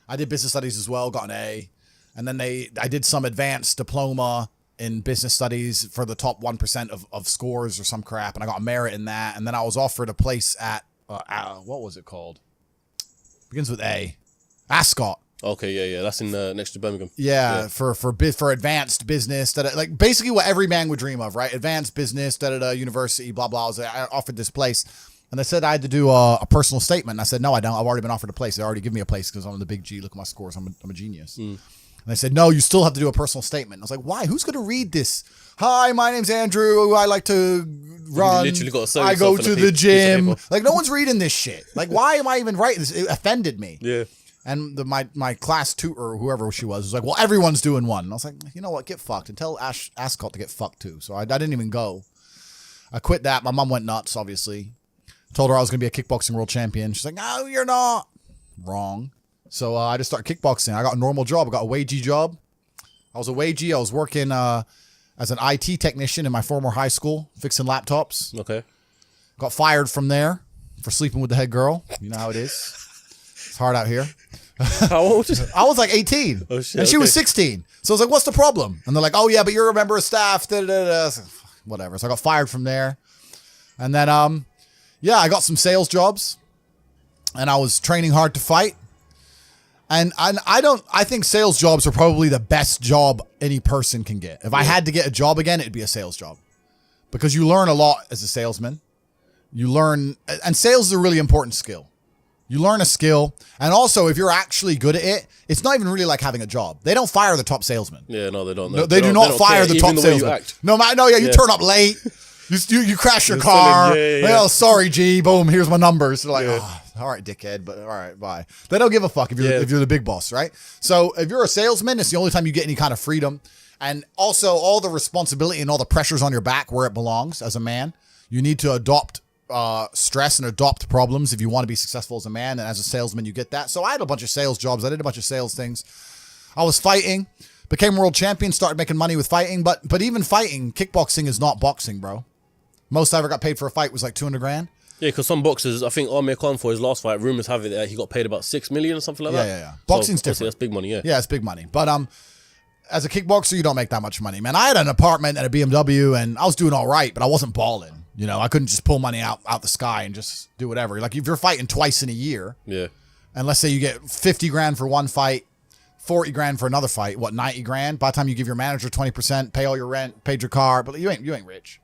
I did business studies as well, got an A. And then I did some advanced diploma in business studies for the top 1% of scores or some crap. And I got a merit in that. And then I was offered a place at, what was it called? Begins with A. Ascot. Okay, yeah. That's in next to Birmingham. Yeah. For advanced business, like basically what every man would dream of, right? Advanced business, university, blah, blah. I offered this place. And they said I had to do a personal statement. And I said, no, I don't. I've already been offered a place. They already give me a place because I'm the big G. Look at my scores. I'm a genius. And they said, no, you still have to do a personal statement. I was like, why? Who's going to read this? Hi, my name's Andrew. I like to run. You literally got to I go to the gym. Like, no one's reading this shit. Like, why am I even writing this? It offended me. Yeah. And my class tutor, or whoever she was like, well, everyone's doing one. And I was like, you know what? Get fucked. And tell Ascot to get fucked too. So I didn't even go. I quit that. My mom went nuts, obviously. Told her I was going to be a kickboxing world champion. She's like, no, you're not. Wrong. So I just started kickboxing. I got a normal job. I got a wagey job. I was a wagey. I was working as an IT technician in my former high school, fixing laptops. Okay. Got fired from there for sleeping with the head girl. You know how it is. It's hard out here. How old? I was like 18. Oh, shit, and she was 16. So I was like, what's the problem? And they're like, oh, yeah, but you're a member of staff. Da, da, da. So, whatever. So I got fired from there. And then, I got some sales jobs. And I was training hard to fight. And I think sales jobs are probably the best job any person can get. If I had to get a job again, it'd be a sales job. Because you learn a lot as a salesman. And sales is a really important skill. You learn a skill. And also, if you're actually good at it, it's not even really like having a job. They don't fire the top salesman. Yeah, no, they don't. No, they do not fire the top salesman. You turn up late. You crash your You're car. selling, yeah. Well, sorry, G. Boom. Here's my numbers. They're like, oh, all right, dickhead. But all right, bye. They don't give a fuck if you're the big boss, right? So if you're a salesman, it's the only time you get any kind of freedom, and also all the responsibility and all the pressures on your back where it belongs as a man. You need to adopt stress and adopt problems if you want to be successful as a man, and as a salesman, you get that. So I had a bunch of sales jobs. I did a bunch of sales things. I was fighting, became world champion, started making money with fighting. But even fighting, kickboxing is not boxing, bro. Most I ever got paid for a fight was like 200 grand. Yeah, because some boxers, I think Amir Khan for his last fight, rumors have it that he got paid about 6 million or something like that. Yeah. Boxing's different. That's big money, yeah. Yeah, it's big money. But as a kickboxer, you don't make that much money, man. I had an apartment and a BMW, and I was doing all right, but I wasn't balling. You know, I couldn't just pull money out the sky and just do whatever. Like if you're fighting twice in a year, and let's say you get 50 grand for one fight, 40 grand for another fight, 90 grand? By the time you give your manager 20%, pay all your rent, paid your car, but you ain't rich,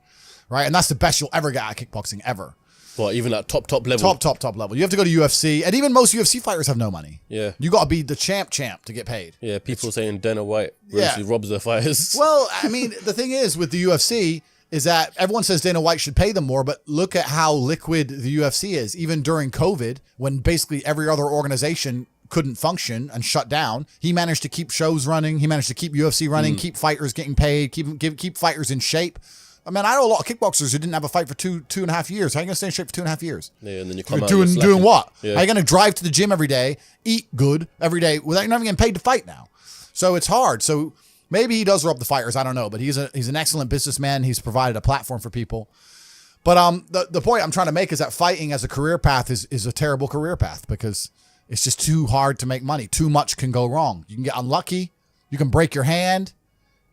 right? And that's the best you'll ever get at kickboxing ever. Well, even at top level. Top level. You have to go to UFC, and even most UFC fighters have no money. Yeah. You got to be the champ to get paid. Yeah, people saying Dana White robs their fighters. Well, I mean, the thing is with the UFC is that everyone says Dana White should pay them more, but look at how liquid the UFC is. Even during COVID, when basically every other organization couldn't function and shut down, he managed to keep shows running. He managed to keep UFC running, keep fighters getting paid, keep fighters in shape. I mean, I know a lot of kickboxers who didn't have a fight for two and a half years. How are you going to stay in shape for 2.5 years? Yeah, and then you come out doing what? Yeah. How are you going to drive to the gym every day, eat good every day without you're not even getting paid to fight now? So it's hard. So maybe he does rob the fighters. I don't know, but he's an excellent businessman. He's provided a platform for people. But the point I'm trying to make is that fighting as a career path is a terrible career path because it's just too hard to make money. Too much can go wrong. You can get unlucky. You can break your hand.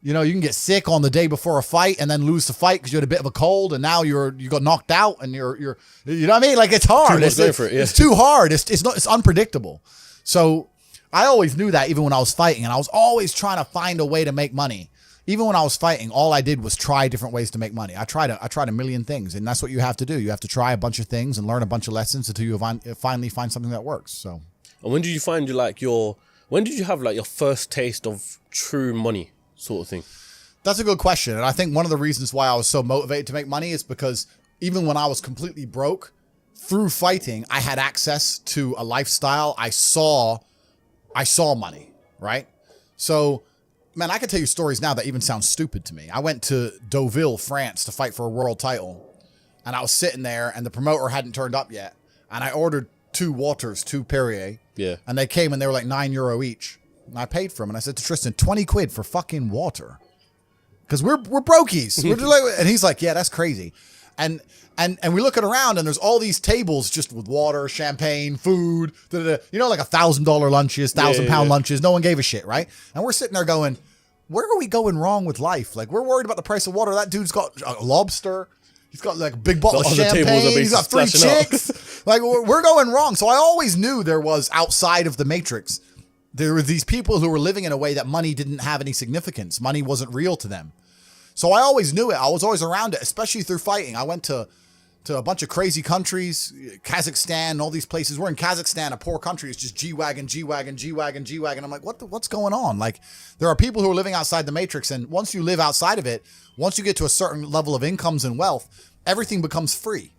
You know, you can get sick on the day before a fight and then lose the fight because you had a bit of a cold and now you got knocked out and you're you know what I mean? Like it's hard. It's too hard. It's unpredictable. So I always knew that even when I was fighting, and I was always trying to find a way to make money. Even when I was fighting, all I did was try different ways to make money. I tried a million things, and that's what you have to do. You have to try a bunch of things and learn a bunch of lessons until you finally find something that works. So, and when did you find when did you have like your first taste of true money sort of thing? That's a good question. And I think one of the reasons why I was so motivated to make money is because even when I was completely broke, through fighting, I had access to a lifestyle. I saw money, right? So, man, I can tell you stories now that even sound stupid to me. I went to Deauville, France to fight for a world title. And I was sitting there and the promoter hadn't turned up yet. And I ordered 2 waters, 2 Perrier. Yeah. And they came and they were like €9 each. And I paid for them. And I said to Tristan, 20 quid for fucking water. Because we're brokies. We're just like, and he's like, yeah, that's crazy. And we look around and there's all these tables just with water, champagne, food, you know, like $1,000 lunches, 1,000-pound lunches. No one gave a shit, right? And we're sitting there going, where are we going wrong with life? Like, we're worried about the price of water. That dude's got a lobster. He's got like a big bottle of champagne. He's got 3 chicks. Like, we're going wrong. So I always knew there was outside of the matrix. There were these people who were living in a way that money didn't have any significance. Money wasn't real to them. So I always knew it. I was always around it, especially through fighting. I went to a bunch of crazy countries, Kazakhstan, all these places. We're in Kazakhstan, a poor country. It's just G-Wagon, G-Wagon, G-Wagon, G-Wagon. I'm like, what's going on? Like, there are people who are living outside the matrix. And once you live outside of it, once you get to a certain level of incomes and wealth, everything becomes free.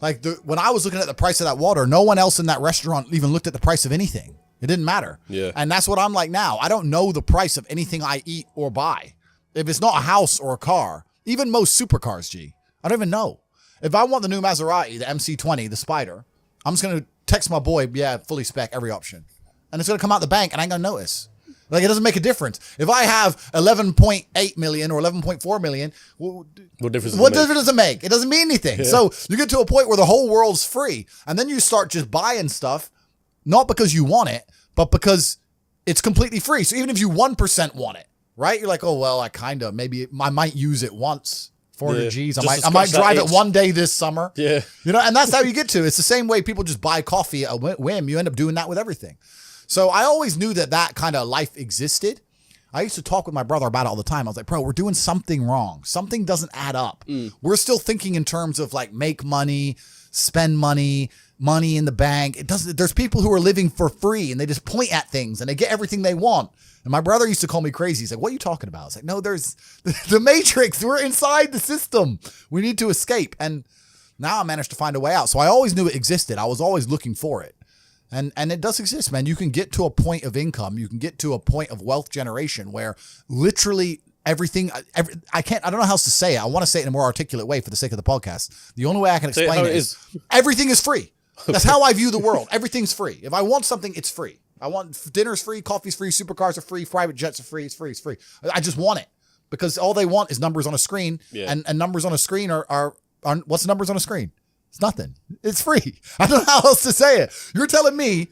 Like, when I was looking at the price of that water, no one else in that restaurant even looked at the price of anything. It didn't matter. Yeah. And that's what I'm like now. I don't know the price of anything I eat or buy. If it's not a house or a car, even most supercars, G, I don't even know. If I want the new Maserati, the MC20, the Spider, I'm just going to text my boy, yeah, fully spec, every option. And it's going to come out the bank and I ain't going to notice. Like, it doesn't make a difference. If I have 11.8 million or 11.4 million, what difference does it make? It doesn't mean anything. Yeah. So you get to a point where the whole world's free. And then you start just buying stuff, not because you want it, but because it's completely free. So even if you 1% want it, right? You're like, oh, well, maybe I might use it once. 400 G's. I might drive it one day this summer. Yeah. You know, and that's how you get to. It's the same way people just buy coffee at a whim. You end up doing that with everything. So I always knew that kind of life existed. I used to talk with my brother about it all the time. I was like, bro, we're doing something wrong. Something doesn't add up. We're still thinking in terms of like make money, spend money, money in the bank. It doesn't. There's people who are living for free and they just point at things and they get everything they want. And my brother used to call me crazy. He's like, what are you talking about? I was like, no, there's the matrix. We're inside the system. We need to escape. And now I managed to find a way out. So I always knew it existed. I was always looking for it. And it does exist, man. You can get to a point of income. You can get to a point of wealth generation where literally everything, I don't know how else to say it. I want to say it in a more articulate way for the sake of the podcast. The only way I can explain it is everything is free. That's how I view the world. Everything's free. If I want something, it's free. I want dinner's free, coffee's free, supercars are free, private jets are free. It's free. It's free. I just want it because all they want is numbers on a screen. Yeah. And numbers on a screen are what's the numbers on a screen? It's nothing. It's free. I don't know how else to say it. You're telling me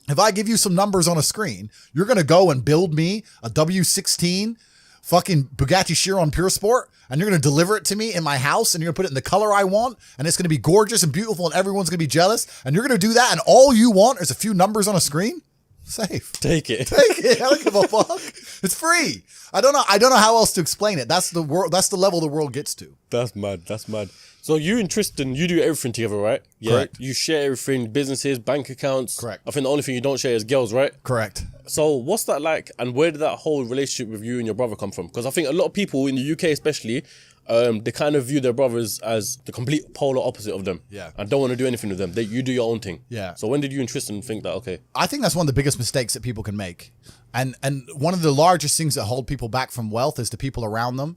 if I give you some numbers on a screen, you're going to go and build me a W16 fucking Bugatti Chiron Pure Sport and you're going to deliver it to me in my house and you're going to put it in the color I want and it's going to be gorgeous and beautiful and everyone's going to be jealous and you're going to do that and all you want is a few numbers on a screen? Safe. Take it. Take it. I don't give a fuck. It's free. I don't know how else to explain it. That's the world. That's the level the world gets to. That's mad. That's mad. So you and Tristan, you do everything together, right? Yeah. Correct. You share everything, businesses, bank accounts. Correct. I think the only thing you don't share is girls, right? Correct. So what's that like? And where did that whole relationship with you and your brother come from? Because I think a lot of people in the UK especially, they kind of view their brothers as the complete polar opposite of them. Yeah. And don't want to do anything with them. You do your own thing. Yeah. So when did you and Tristan think that, okay? I think that's one of the biggest mistakes that people can make. And one of the largest things that hold people back from wealth is the people around them.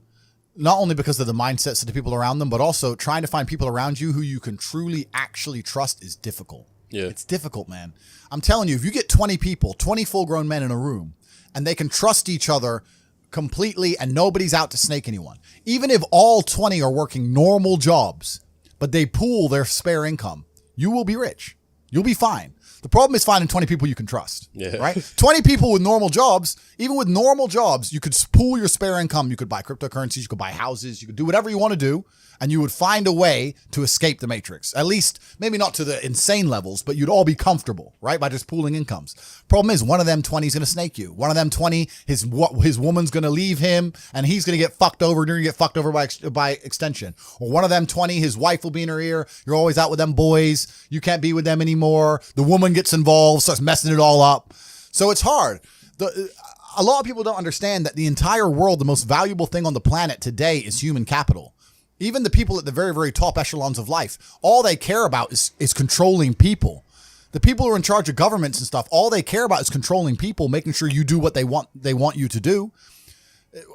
Not only because of the mindsets of the people around them, but also trying to find people around you who you can truly actually trust is difficult. Yeah. It's difficult, man. I'm telling you, if you get 20 people, 20 full-grown men in a room, and they can trust each other completely and nobody's out to snake anyone, even if all 20 are working normal jobs, but they pool their spare income, you will be rich. You'll be fine. The problem is finding 20 people you can trust, right? 20 people with normal jobs, even with normal jobs, you could pool your spare income. You could buy cryptocurrencies, you could buy houses, you could do whatever you want to do, and you would find a way to escape the matrix. At least, maybe not to the insane levels, but you'd all be comfortable, right? By just pooling incomes. Problem is, one of them 20 is going to snake you. One of them 20, his woman's going to leave him, and he's going to get fucked over, and you're going to get fucked over by extension. Or one of them 20, his wife will be in her ear. You're always out with them boys. You can't be with them anymore. The woman gets involved, starts messing it all up. So it's hard. A lot of people don't understand that the entire world, the most valuable thing on the planet today is human capital. Even the people at the very, very top echelons of life, all they care about is controlling people. The people who are in charge of governments and stuff, all they care about is controlling people, making sure you do what they want you to do.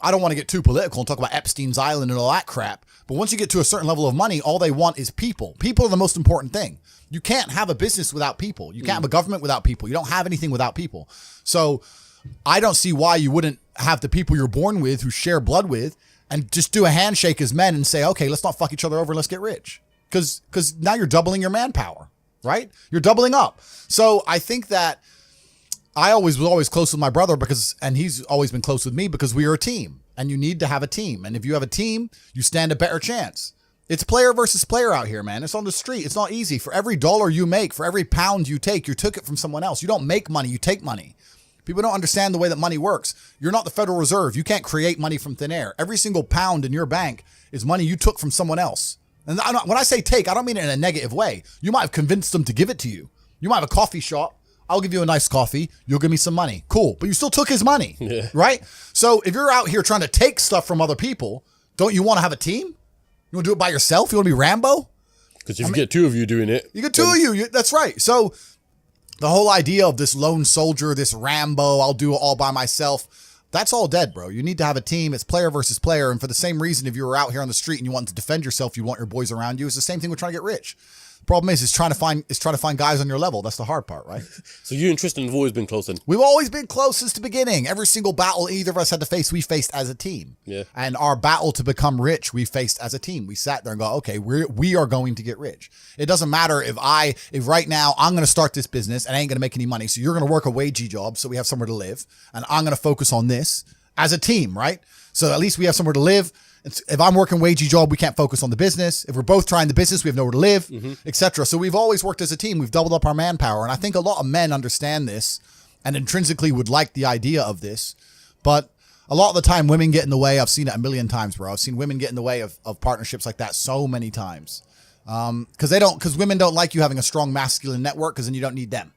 I don't want to get too political and talk about Epstein's Island and all that crap, but once you get to a certain level of money, all they want is people. People are the most important thing. You can't have a business without people. You can't have a government without people. You don't have anything without people. So I don't see why you wouldn't have the people you're born with, who share blood with, and just do a handshake as men and say, okay, let's not fuck each other over and let's get rich. Because now you're doubling your manpower, right? You're doubling up. So I think that I was always close with my brother and he's always been close with me because we are a team and you need to have a team. And if you have a team, you stand a better chance. It's player versus player out here, man. It's on the street. It's not easy. For every dollar you make, for every pound you took it from someone else. You don't make money, you take money. People don't understand the way that money works. You're not the Federal Reserve. You can't create money from thin air. Every single pound in your bank is money you took from someone else. And when I say take, I don't mean it in a negative way. You might have convinced them to give it to you. You might have a coffee shop. I'll give you a nice coffee. You'll give me some money. Cool. But you still took his money, right? So if you're out here trying to take stuff from other people, don't you want to have a team? You want to do it by yourself? You want to be Rambo? Because if you get two of you doing it. You get two of you. That's right. So the whole idea of this lone soldier, this Rambo, I'll do it all by myself, that's all dead, bro. You need to have a team. It's player versus player. And for the same reason, if you were out here on the street and you want to defend yourself, you want your boys around you. It's the same thing with trying to get rich. Problem is trying to find guys on your level. That's the hard part, right? So you and Tristan have always been close then? We've always been close since the beginning. Every single battle either of us had to face, we faced as a team. Yeah. And our battle to become rich, we faced as a team. We sat there and go, okay, we are going to get rich. It doesn't matter if right now I'm going to start this business and I ain't going to make any money. So you're going to work a wagey job so we have somewhere to live. And I'm going to focus on this as a team, right? So at least we have somewhere to live. If I'm working wagey job, we can't focus on the business. If we're both trying the business, we have nowhere to live, etc. So we've always worked as a team. We've doubled up our manpower. And I think a lot of men understand this and intrinsically would like the idea of this. But a lot of the time, women get in the way. I've seen it a million times, bro. I've seen women get in the way of partnerships like that so many times. Because women don't like you having a strong masculine network, because then you don't need them.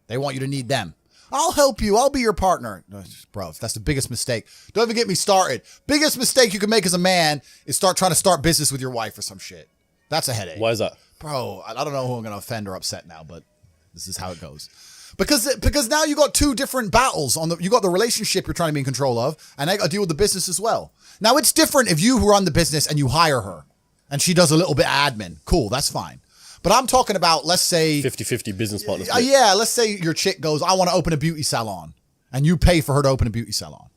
They want you to need them. I'll help you. I'll be your partner. Bro, that's the biggest mistake. Don't even get me started. Biggest mistake you can make as a man is trying to start business with your wife or some shit. That's a headache. Why is that? Bro, I don't know who I'm going to offend or upset now, but this is how it goes. Because now you got two different battles. You got the relationship you're trying to be in control of, and I got to deal with the business as well. Now, it's different if you run the business and you hire her, and she does a little bit of admin. Cool, that's fine. But I'm talking about, let's say... 50-50 business partners. Yeah, let's say your chick goes, I want to open a beauty salon. And you pay for her to open a beauty salon.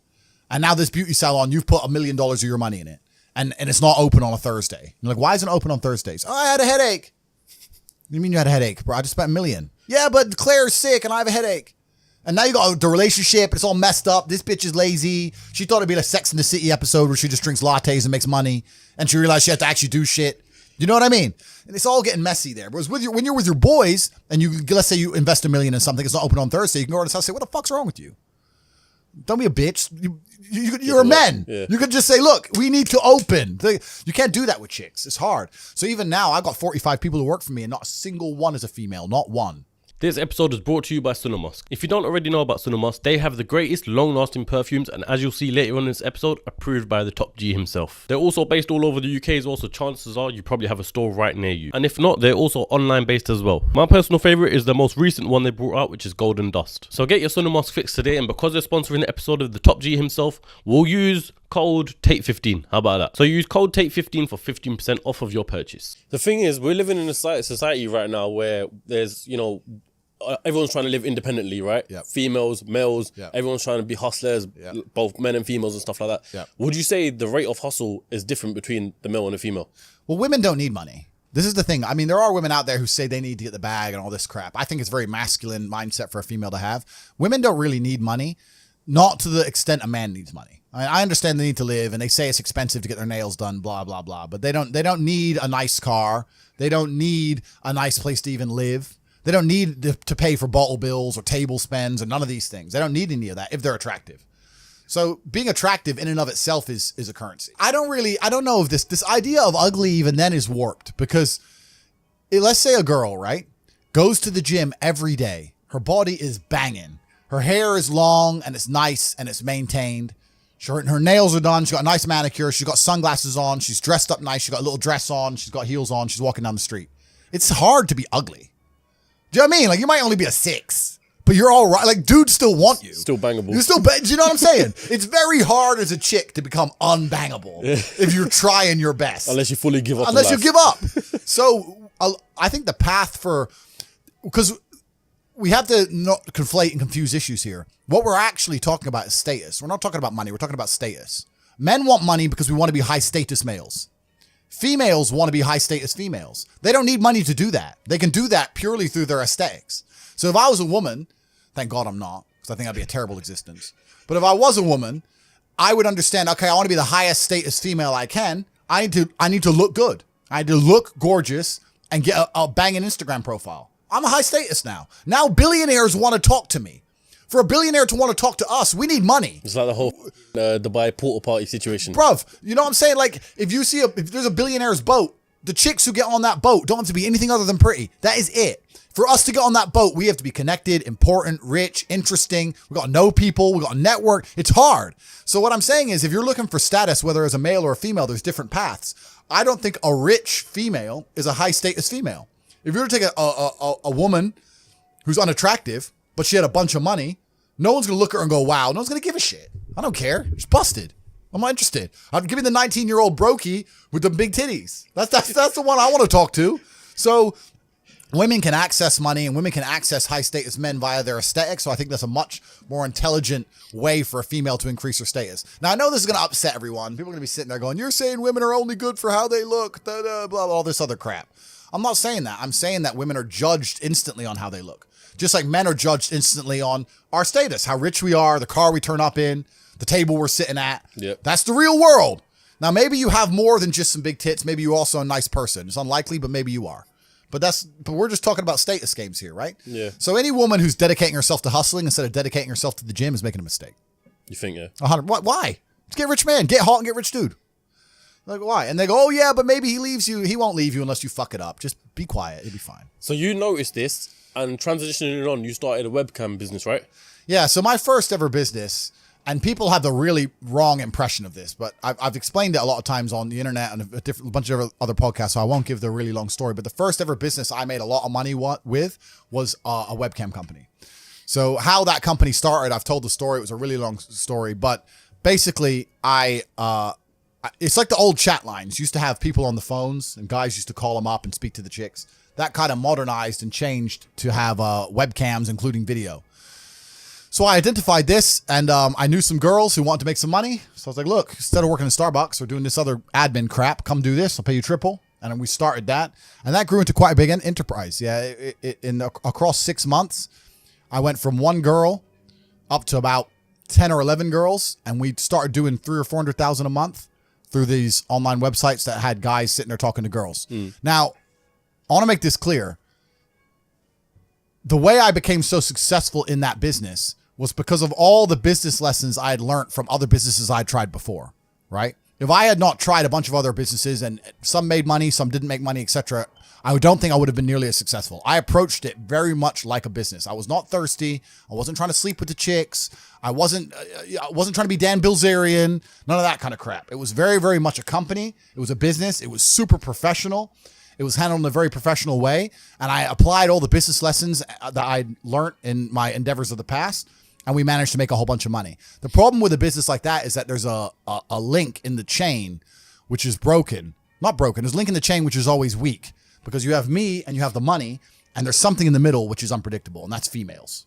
And now this beauty salon, you've put $1 million of your money in it. And it's not open on a Thursday. You're like, why isn't it open on Thursdays? Oh, I had a headache. What do you mean you had a headache? Bro, I just spent $1 million. Yeah, but Claire's sick and I have a headache. And now you got the relationship. It's all messed up. This bitch is lazy. She thought it'd be a Sex and the City episode where she just drinks lattes and makes money. And she realized she has to actually do shit. You know what I mean? And it's all getting messy there. Whereas when you're with your boys and let's say you invest $1 million in something, it's not open on Thursday, you can go over to his house and say, what the fuck's wrong with you? Don't be a bitch. You're a man. Yeah. You could just say, look, we need to open. You can't do that with chicks. It's hard. So even now, I've got 45 people who work for me and not a single one is a female. Not one. This episode is brought to you by Sunamusk. If you don't already know about Sunamusk, they have the greatest long-lasting perfumes, and as you'll see later on in this episode, approved by the top G himself. They're also based all over the UK as well, so chances are you probably have a store right near you. And if not, they're also online based as well. My personal favourite is the most recent one they brought out, which is Golden Dust. So get your Sunamusk fix today, and because they're sponsoring the episode of the top G himself, we'll use code TATE15. How about that? So use code TATE15 for 15% off of your purchase. The thing is, we're living in a society right now where there's, everyone's trying to live independently, right? Yep. Females, males, Yep. everyone's trying to be hustlers, both men and females and stuff like that. Yep. Would you say the rate of hustle is different between the male and the female? Well, women don't need money. This is the thing. I mean, there are women out there who say they need to get the bag and all this crap. I think it's a very masculine mindset for a female to have. Women don't really need money, not to the extent a man needs money. I understand they need to live, and they say it's expensive to get their nails done, blah, blah, blah. But they don't need a nice car. They don't need a nice place to even live. They don't need to pay for bottle bills or table spends or none of these things. They don't need any of that if they're attractive. So being attractive in and of itself is a currency. I don't know if this idea of ugly even then is warped, because let's say a girl, right, goes to the gym every day. Her body is banging. Her hair is long and it's nice and it's maintained. Her nails are done. She's got a nice manicure. She's got sunglasses on. She's dressed up nice. She's got a little dress on. She's got heels on. She's walking down the street. It's hard to be ugly. Do you know what I mean? Like, you might only be a 6, but you're all right. Like, dudes still want you. Still bangable. You're still, do you know what I'm saying? It's very hard as a chick to become unbangable if you're trying your best. Unless you fully give up. Unless you give up. So I think the path because we have to not conflate and confuse issues here. What we're actually talking about is status. We're not talking about money. We're talking about status. Men want money because we want to be high status males. Females want to be high status females. They don't need money to do that. They can do that purely through their aesthetics. So if I was a woman, thank God I'm not, because I think that'd be a terrible existence. But if I was a woman, I would understand, okay, I want to be the highest status female I can. I need to look good. I need to look gorgeous and get a banging Instagram profile. I'm a high status now. Now billionaires want to talk to me. For a billionaire to want to talk to us, we need money. It's like the whole Dubai porta party situation. Bruv, you know what I'm saying? Like, if there's a billionaire's boat, the chicks who get on that boat don't have to be anything other than pretty. That is it. For us to get on that boat, we have to be connected, important, rich, interesting. We got to know people. We got to network. It's hard. So what I'm saying is, if you're looking for status, whether as a male or a female, there's different paths. I don't think a rich female is a high status female. If you were to take a woman who's unattractive, but she had a bunch of money, no one's going to look at her and go, wow. No one's going to give a shit. I don't care. She's busted. I'm not interested. I'd give me the 19-year-old brokey with the big titties. That's the one I want to talk to. So women can access money and women can access high status men via their aesthetics. So I think that's a much more intelligent way for a female to increase her status. Now, I know this is going to upset everyone. People are going to be sitting there going, you're saying women are only good for how they look, blah, blah, all this other crap. I'm not saying that. I'm saying that women are judged instantly on how they look. Just like men are judged instantly on our status, how rich we are, the car we turn up in, the table we're sitting at. Yep. That's the real world. Now, maybe you have more than just some big tits. Maybe you're also a nice person. It's unlikely, but maybe you are. But we're just talking about status games here, right? Yeah. So any woman who's dedicating herself to hustling instead of dedicating herself to the gym is making a mistake. You think, yeah? 100. Why? Just get rich man, get hot and get rich dude. Like, why? And they go, oh yeah, but maybe he leaves you. He won't leave you unless you fuck it up. Just be quiet. It'll be fine. So you noticed this, and transitioning it on, you started a webcam business, right? Yeah. So my first ever business, and people have the really wrong impression of this, but I've explained it a lot of times on the internet and a bunch of other podcasts, so I won't give the really long story. But the first ever business I made a lot of money with was a webcam company. So how that company started, I've told the story. It was a really long story, but basically it's like the old chat lines. Used to have people on the phones, and guys used to call them up and speak to the chicks. That kind of modernized and changed to have webcams, including video. So I identified this, and I knew some girls who wanted to make some money. So I was like, look, instead of working in Starbucks or doing this other admin crap, come do this. I'll pay you triple. And then we started that. And that grew into quite a big enterprise. Yeah, across 6 months, I went from one girl up to about 10 or 11 girls. And we started doing 300,000 or 400,000 a month through these online websites that had guys sitting there talking to girls. Now, I want to make this clear. The way I became so successful in that business was because of all the business lessons I had learned from other businesses I'd tried before, right? If I had not tried a bunch of other businesses and some made money, some didn't make money, etc., I don't think I would have been nearly as successful. I approached it very much like a business. I was not thirsty. I wasn't trying to sleep with the chicks. I wasn't trying to be Dan Bilzerian, none of that kind of crap. It was very, very much a company. It was a business. It was super professional. It was handled in a very professional way. And I applied all the business lessons that I'd learned in my endeavors of the past. And we managed to make a whole bunch of money. The problem with a business like that is that there's a link in the chain, which is broken. Not broken. There's a link in the chain, which is always weak. Because you have me and you have the money. And there's something in the middle, which is unpredictable. And that's females.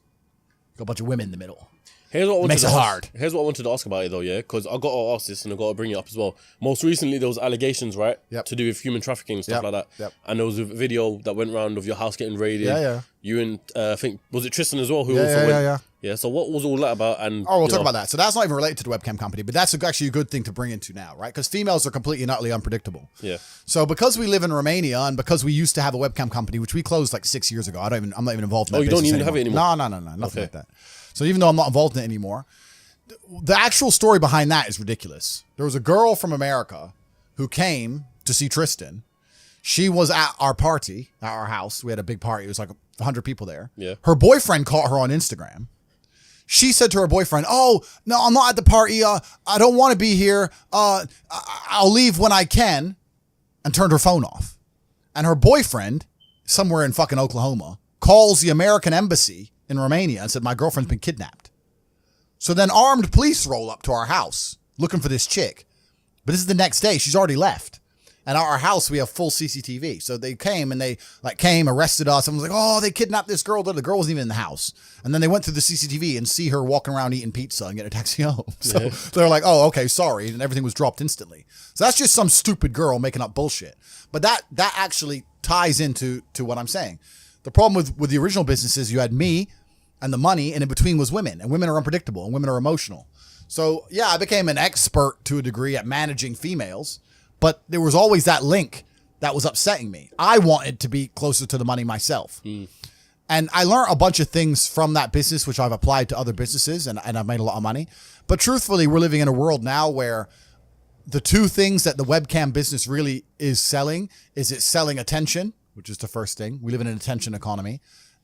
Got a bunch of women in the middle. Here's what I wanted makes to it ask. hard. Here's what I wanted to ask about it though, yeah? Because I got to ask this and I got to bring it up as well. Most recently, there was allegations, right? Yep. To do with human trafficking and stuff like that. Yep. And there was a video that went around of your house getting raided. Yeah. You and I think, was it Tristan as well? Who Yeah. Yeah, so what was all that about? And we'll talk about that. So that's not even related to the webcam company, but that's actually a good thing to bring into now, right? Because females are completely and utterly unpredictable. Yeah. So because we live in Romania and because we used to have a webcam company, which we closed like 6 years ago, I'm not even involved in that. Oh, you don't even have it anymore? No, nothing like that. So even though I'm not involved in it anymore, the actual story behind that is ridiculous. There was a girl from America who came to see Tristan. She was at our party, at our house. We had a big party. It was like 100 people there. Yeah. Her boyfriend caught her on Instagram. She said to her boyfriend, oh, no, I'm not at the party. I don't want to be here. I'll leave when I can. And turned her phone off. And her boyfriend, somewhere in fucking Oklahoma, calls the American embassy in Romania and said, my girlfriend's been kidnapped. So then armed police roll up to our house looking for this chick. But this is the next day. She's already left. And at our house, we have full CCTV. So they came and they arrested us. And was like, oh, they kidnapped this girl. The girl wasn't even in the house. And then they went through the CCTV and see her walking around eating pizza and get a taxi home. So they're like, oh, okay, sorry. And everything was dropped instantly. So that's just some stupid girl making up bullshit. But that actually ties into what I'm saying. The problem with the original business is you had me and the money, and in between was women. And women are unpredictable and women are emotional. So yeah, I became an expert to a degree at managing females. But there was always that link that was upsetting me. I wanted to be closer to the money myself. And I learned a bunch of things from that business, which I've applied to other businesses, and I've made a lot of money. But truthfully, we're living in a world now where the two things that the webcam business really is selling is it's selling attention, which is the first thing. We live in an attention economy.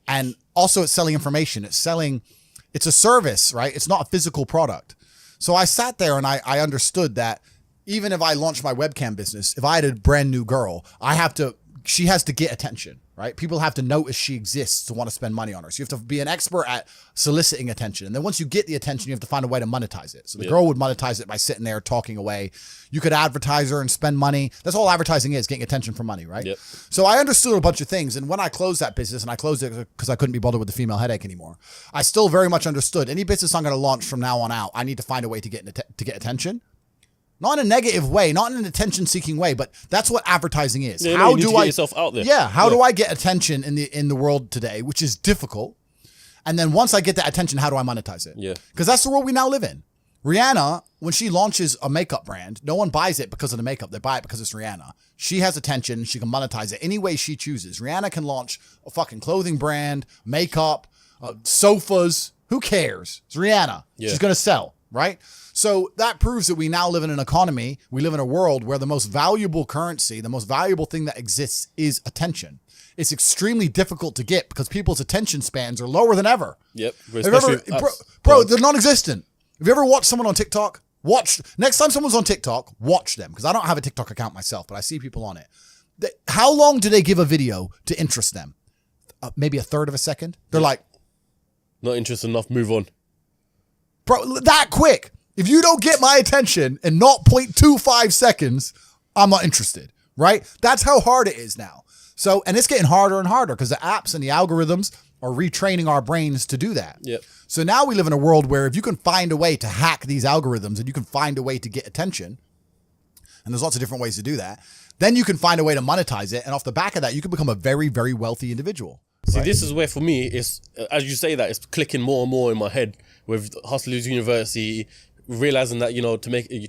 And also it's selling information. It's a service, right? It's not a physical product. So I sat there and I understood that even if I launch my webcam business, if I had a brand new girl, she has to get attention, right? People have to notice she exists to want to spend money on her. So you have to be an expert at soliciting attention. And then once you get the attention, you have to find a way to monetize it. So the girl would monetize it by sitting there talking away. You could advertise her and spend money. That's all advertising is, getting attention for money, right? Yep. So I understood a bunch of things. And when I closed that business, and I closed it because I couldn't be bothered with the female headache anymore, I still very much understood any business I'm going to launch from now on out, I need to find a way to get attention. Not in a negative way, not in an attention-seeking way, but that's what adadvertising is. Yeah, how do you get yourself out there? Yeah, how do I get attention in the world today, which is difficult? And then once I get that attention, how do I monetize it? Yeah. Because that's the world we now live in. Rihanna, when she launches a makeup brand, no one buys it because of the makeup. They buy it because it's Rihanna. She has attention. She can monetize it any way she chooses. Rihanna can launch a fucking clothing brand, makeup, sofas. Who cares? It's Rihanna. Yeah. She's going to sell. right? So that proves that we now live in an economy, we live in a world where the most valuable currency, the most valuable thing that exists is attention. It's extremely difficult to get because people's attention spans are lower than ever. Yep. Bro, they're non-existent. Have you ever watched someone on TikTok? Next time someone's on TikTok, watch them, because I don't have a TikTok account myself, but I see people on it. How long do they give a video to interest them? Maybe a third of a second. They're like, not interested enough, move on. Bro, that quick. If you don't get my attention in 0.25 seconds, I'm not interested, right? That's how hard it is now. So, and it's getting harder and harder because the apps and the algorithms are retraining our brains to do that. Yep. So now we live in a world where if you can find a way to hack these algorithms and you can find a way to get attention, and there's lots of different ways to do that, then you can find a way to monetize it. And off the back of that, you can become a very, very wealthy individual. See, this is where for me, it's, as you say that, it's clicking more and more in my head with Hustlers University, realizing that,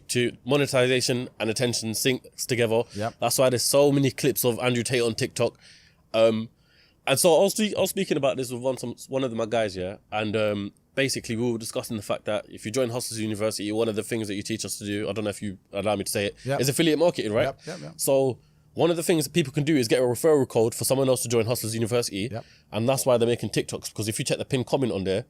to monetization and attention syncs together. Yep. That's why there's so many clips of Andrew Tate on TikTok. And so I was speaking about this with one of my guys, yeah, and basically we were discussing the fact that if you join Hustlers University, one of the things that you teach us to do, I don't know if you allow me to say it, is affiliate marketing, right? Yep. So one of the things that people can do is get a referral code for someone else to join Hustlers University, and that's why they're making TikToks, because if you check the pinned comment on there,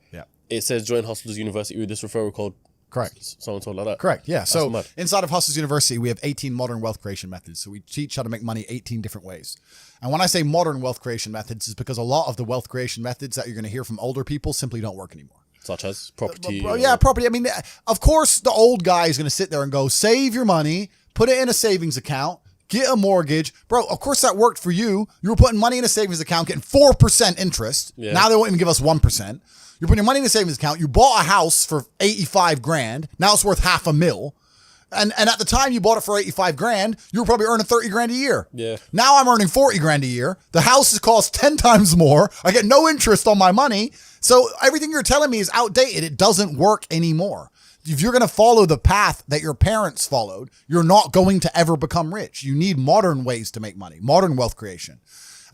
it says join Hustlers University with this referral code. Correct. So and so like that. Correct. Yeah. That's so mad. Inside of Hustlers University, we have 18 modern wealth creation methods. So we teach how to make money 18 different ways. And when I say modern wealth creation methods, it's because a lot of the wealth creation methods that you're going to hear from older people simply don't work anymore. Such as property. Property. I mean, of course, the old guy is going to sit there and go, save your money, put it in a savings account, get a mortgage. Bro, of course that worked for you. You were putting money in a savings account, getting 4% interest. Yeah. Now they won't even give us 1%. You're putting your money in a savings account. You bought a house for 85 grand. Now it's worth $500,000. And at the time you bought it for 85 grand, you were probably earning 30 grand a year. Yeah. Now I'm earning 40 grand a year. The house has cost 10 times more. I get no interest on my money. So everything you're telling me is outdated. It doesn't work anymore. If you're going to follow the path that your parents followed, you're not going to ever become rich. You need modern ways to make money, modern wealth creation.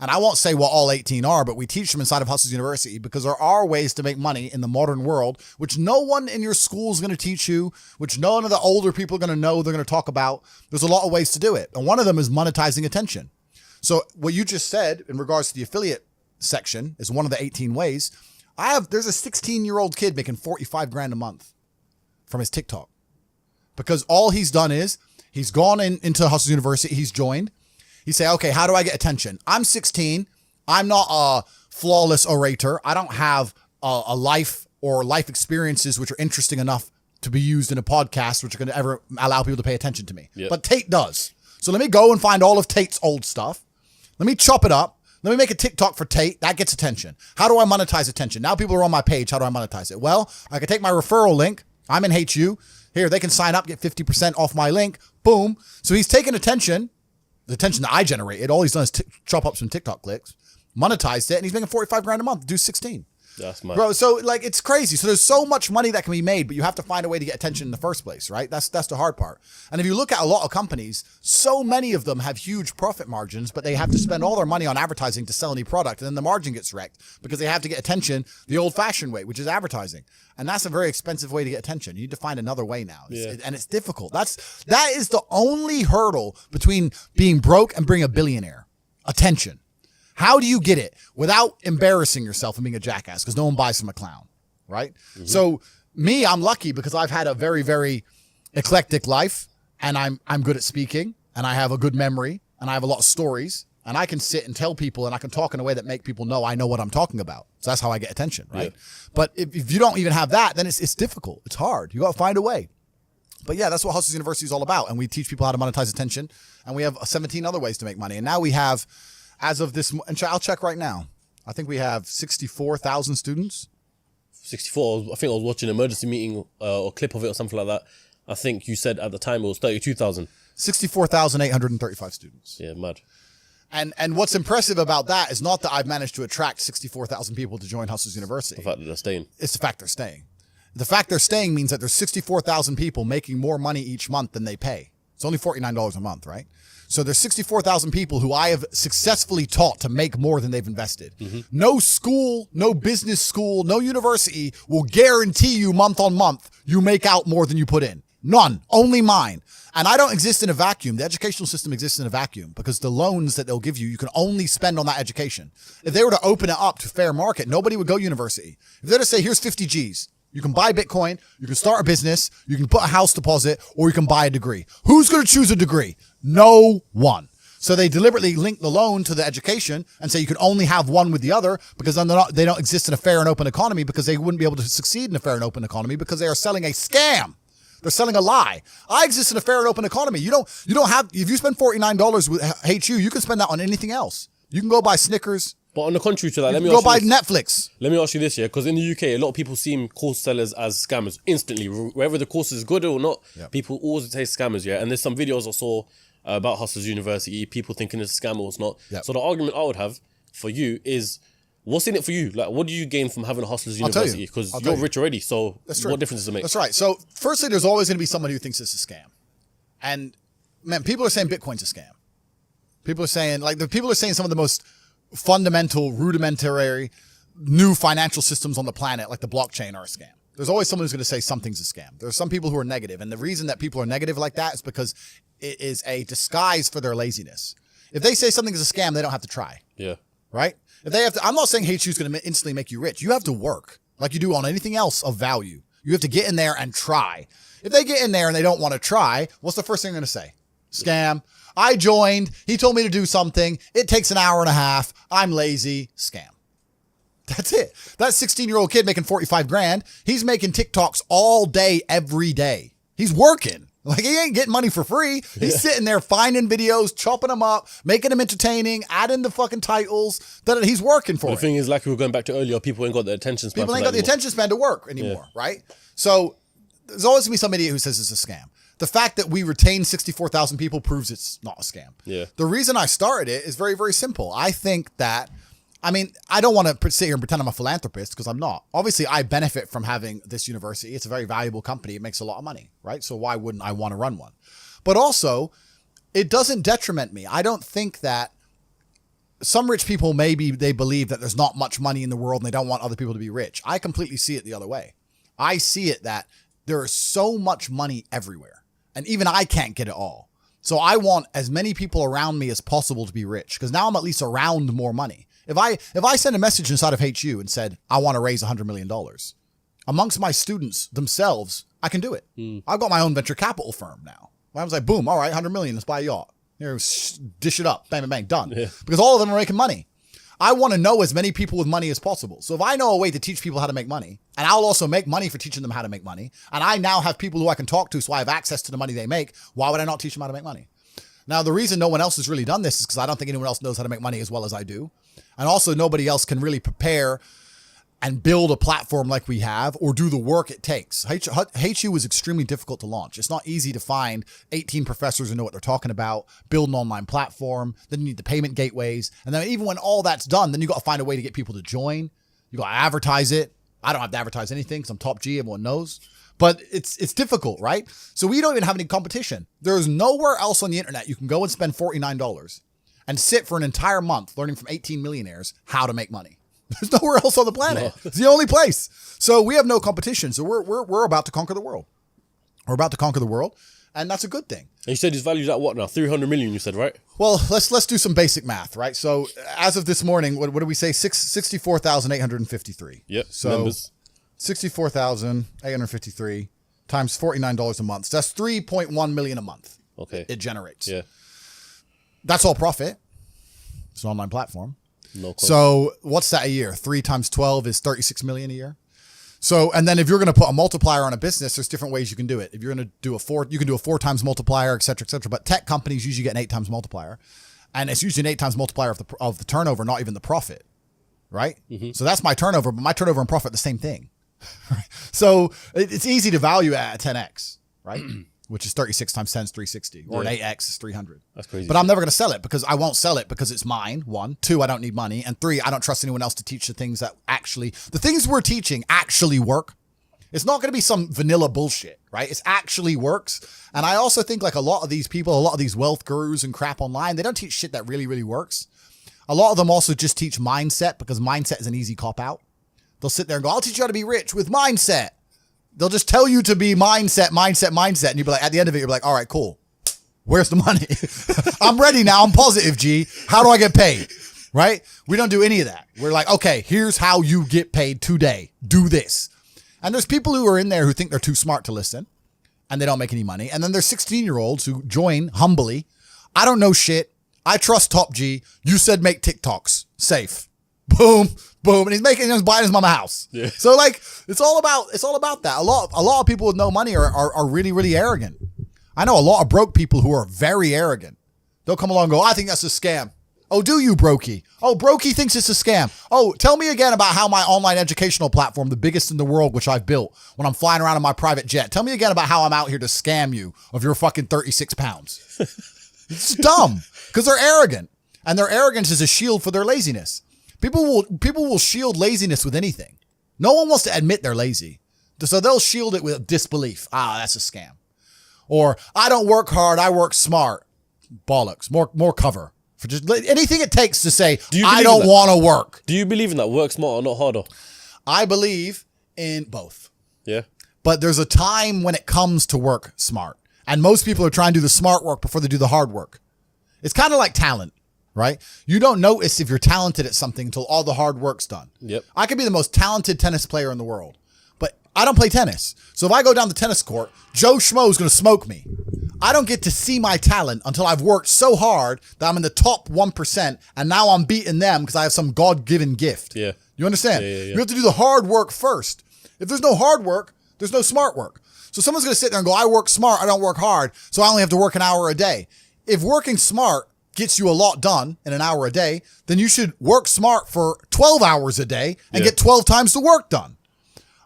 And I won't say what all 18 are, but we teach them inside of Hustlers University because there are ways to make money in the modern world, which no one in your school is going to teach you, which none of the older people are going to know, they're going to talk about. There's a lot of ways to do it. And one of them is monetizing attention. So what you just said in regards to the affiliate section is one of the 18 ways. There's a 16-year-old kid making 45 grand a month from his TikTok because all he's done is he's gone into Hustlers University. He's joined. He say, okay, how do I get attention? I'm 16. I'm not a flawless orator. I don't have a life or life experiences which are interesting enough to be used in a podcast, which are going to ever allow people to pay attention to me. Yep. But Tate does. So let me go and find all of Tate's old stuff. Let me chop it up. Let me make a TikTok for Tate. That gets attention. How do I monetize attention? Now people are on my page. How do I monetize it? Well, I can take my referral link. I'm in HU. Here, they can sign up, get 50% off my link. Boom. So he's taking attention. The attention that I generated, all he's done is chop up some TikTok clicks, monetized it, and he's making 45 grand a month. Do 16. That's mad. Bro, so like it's crazy. So there's so much money that can be made, but you have to find a way to get attention in the first place, right? That's the hard part. And if you look at a lot of companies, so many of them have huge profit margins, but they have to spend all their money on advertising to sell any product, and then the margin gets wrecked because they have to get attention the old-fashioned way, which is advertising. And that's a very expensive way to get attention. You need to find another way now. And it's difficult. That is the only hurdle between being broke and being a billionaire. Attention. How do you get it without embarrassing yourself and being a jackass? Because no one buys from a clown, right? Mm-hmm. So me, I'm lucky because I've had a very, very eclectic life, and I'm good at speaking, and I have a good memory, and I have a lot of stories, and I can sit and tell people, and I can talk in a way that make people know I know what I'm talking about. So that's how I get attention, right? Yeah. But if you don't even have that, then it's difficult. It's hard. You got to find a way. But yeah, that's what Hustlers University is all about. And we teach people how to monetize attention, and we have 17 other ways to make money. And now we have, as of this, and I'll check right now, I think we have 64,000 students. 64. I think I was watching an emergency meeting or a clip of it or something like that. I think you said at the time it was 32,000. 64,835 students. Yeah, mad. And what's impressive about that is not that I've managed to attract 64,000 people to join Hustlers University. The fact that they're staying. It's the fact they're staying. The fact they're staying means that there's 64,000 people making more money each month than they pay. It's only $49 a month, right? So there's 64,000 people who I have successfully taught to make more than they've invested. No school, no business school, no university will guarantee you month on month you make out more than you put in. None. Only mine. And I don't exist in a vacuum. The educational system exists in a vacuum because the loans that they'll give you, you can only spend on that education. If they were to open it up to fair market, nobody would go university. If they're to say, here's 50 G's, you can buy Bitcoin, you can start a business, you can put a house deposit, or you can buy a degree. Who's going to choose a degree? No one. So they deliberately link the loan to the education and say you can only have one with the other because then they don't exist in a fair and open economy because they wouldn't be able to succeed in a fair and open economy because they are selling a scam. They're selling a lie. I exist in a fair and open economy. You don't have, if you spend $49 with HU, you can spend that on anything else. You can go buy Snickers. But on the contrary to that, go buy Netflix. Let me ask you this, yeah, because in the UK, a lot of people see course sellers as scammers instantly. Whether the course is good or not, people always say scammers, yeah. And there's some videos I saw about Hustlers University, people thinking it's a scam or it's not. So the argument I would have for you is, what's in it for you? Like, what do you gain from having a Hustlers University? Because you're rich already, so what difference does it make? That's right. So firstly, there's always going to be somebody who thinks it's a scam. And man, people are saying Bitcoin's a scam. People are saying some of the most fundamental, rudimentary, new financial systems on the planet, like the blockchain, are a scam. There's always someone who's going to say something's a scam. There's some people who are negative. And the reason that people are negative like that is because it is a disguise for their laziness. If they say something is a scam, they don't have to try. Yeah. Right? If they have to, I'm not saying HU is going to instantly make you rich. You have to work like you do on anything else of value. You have to get in there and try. If they get in there and they don't want to try, what's the first thing they're going to say? Scam. I joined. He told me to do something. It takes an hour and a half. I'm lazy. Scam. That's it. That 16-year-old kid making 45 grand, he's making TikToks all day, every day. He's working. Like, he ain't getting money for free. He's sitting there finding videos, chopping them up, making them entertaining, adding the fucking titles. That he's working for. The thing is, like we were going back to earlier, people ain't got the attention span. People ain't got the attention span to work anymore, right? So there's always gonna be some idiot who says it's a scam. The fact that we retain 64,000 people proves it's not a scam. Yeah. The reason I started it is very, very simple. I think that, I mean, I don't want to sit here and pretend I'm a philanthropist because I'm not. Obviously, I benefit from having this university. It's a very valuable company. It makes a lot of money, right? So why wouldn't I want to run one? But also, it doesn't detriment me. I don't think that some rich people, maybe they believe that there's not much money in the world and they don't want other people to be rich. I completely see it the other way. I see it that there is so much money everywhere. And even I can't get it all. So I want as many people around me as possible to be rich because now I'm at least around more money. If I send a message inside of HU and said, I want to raise $100 million, amongst my students themselves, I can do it. I've got my own venture capital firm now. I was like, boom, all right, 100 million, let's buy a yacht. Here, dish it up, bang, bang, bang, done. Yeah. Because all of them are making money. I want to know as many people with money as possible. So if I know a way to teach people how to make money, and I'll also make money for teaching them how to make money, and I now have people who I can talk to so I have access to the money they make, why would I not teach them how to make money? Now, the reason no one else has really done this is because I don't think anyone else knows how to make money as well as I do. And also nobody else can really prepare and build a platform like we have or do the work it takes. HU is extremely difficult to launch. It's not easy to find 18 professors who know what they're talking about, build an online platform, then you need the payment gateways. And then even when all that's done, then you got to find a way to get people to join. You got to advertise it. I don't have to advertise anything because I'm top G, everyone knows. But it's difficult, right? So we don't even have any competition. There's nowhere else on the internet you can go and spend $49 and sit for an entire month learning from 18 millionaires how to make money. There's nowhere else on the planet. No. It's the only place. So we have no competition. So we're about to conquer the world. We're about to conquer the world, and that's a good thing. And you said his value's at what now? 300 million, you said, right? Well, let's do some basic math, right? So as of this morning, what did we say? 64,853. Yep. So numbers. 64,853 times $49 a month. So that's 3.1 million a month. Okay. It generates. Yeah. That's all profit. It's an online platform. No question. So what's that a year? 3 times 12 is 36 million a year. So, and then if you're going to put a multiplier on a business, there's different ways you can do it. If you're going to do you can do a 4 times multiplier, et cetera, et cetera. But tech companies usually get an 8 times multiplier, and it's usually an 8 times multiplier of the turnover, not even the profit, right? Mm-hmm. So that's my turnover, but my turnover and profit the same thing. So it's easy to value at a 10x, right? Which is 36 times 10 is 360, or an 8x is 300. That's crazy. But I'm never going to sell it because I won't sell it because it's mine. 1, 2, I don't need money. And 3, I don't trust anyone else to teach the things that the things we're teaching actually work. It's not going to be some vanilla bullshit, right? It actually works. And I also think like a lot of these people, a lot of these wealth gurus and crap online, they don't teach shit that really, really works. A lot of them also just teach mindset because mindset is an easy cop out. They'll sit there and go, I'll teach you how to be rich with mindset. They'll just tell you to be mindset. And you'll be like, at the end of it, you'll be like, all right, cool. Where's the money? I'm ready now. I'm positive, G. How do I get paid? Right? We don't do any of that. We're like, okay, here's how you get paid today. Do this. And there's people who are in there who think they're too smart to listen and they don't make any money. And then there's 16-year-olds who join humbly. I don't know shit. I trust Top G. You said make TikToks. Safe. Boom, boom. And he's buying his mama house. Yeah. So like, it's all about that. A lot of people with no money are really, really arrogant. I know a lot of broke people who are very arrogant. They'll come along and go, I think that's a scam. Oh, do you, Brokey? Oh, Brokey thinks it's a scam. Oh, tell me again about how my online educational platform, the biggest in the world, which I've built when I'm flying around in my private jet. Tell me again about how I'm out here to scam you of your fucking 36 pounds. It's dumb because they're arrogant, and their arrogance is a shield for their laziness. People will shield laziness with anything. No one wants to admit they're lazy. So they'll shield it with disbelief. Ah, that's a scam. Or I don't work hard, I work smart. Bollocks. More cover. For just anything it takes to say, I don't want to work. Do you believe in that? Work smarter, not harder? I believe in both. Yeah. But there's a time when it comes to work smart. And most people are trying to do the smart work before they do the hard work. It's kind of like talent, right? You don't notice if you're talented at something until all the hard work's done. Yep. I could be the most talented tennis player in the world, but I don't play tennis. So if I go down the tennis court, Joe Schmo is going to smoke me. I don't get to see my talent until I've worked so hard that I'm in the top 1%, and now I'm beating them because I have some God-given gift. Yeah. You understand? Yeah. You have to do the hard work first. If there's no hard work, there's no smart work. So someone's going to sit there and go, I work smart, I don't work hard, so I only have to work an hour a day. If working smart gets you a lot done in an hour a day, then you should work smart for 12 hours a day and get 12 times the work done.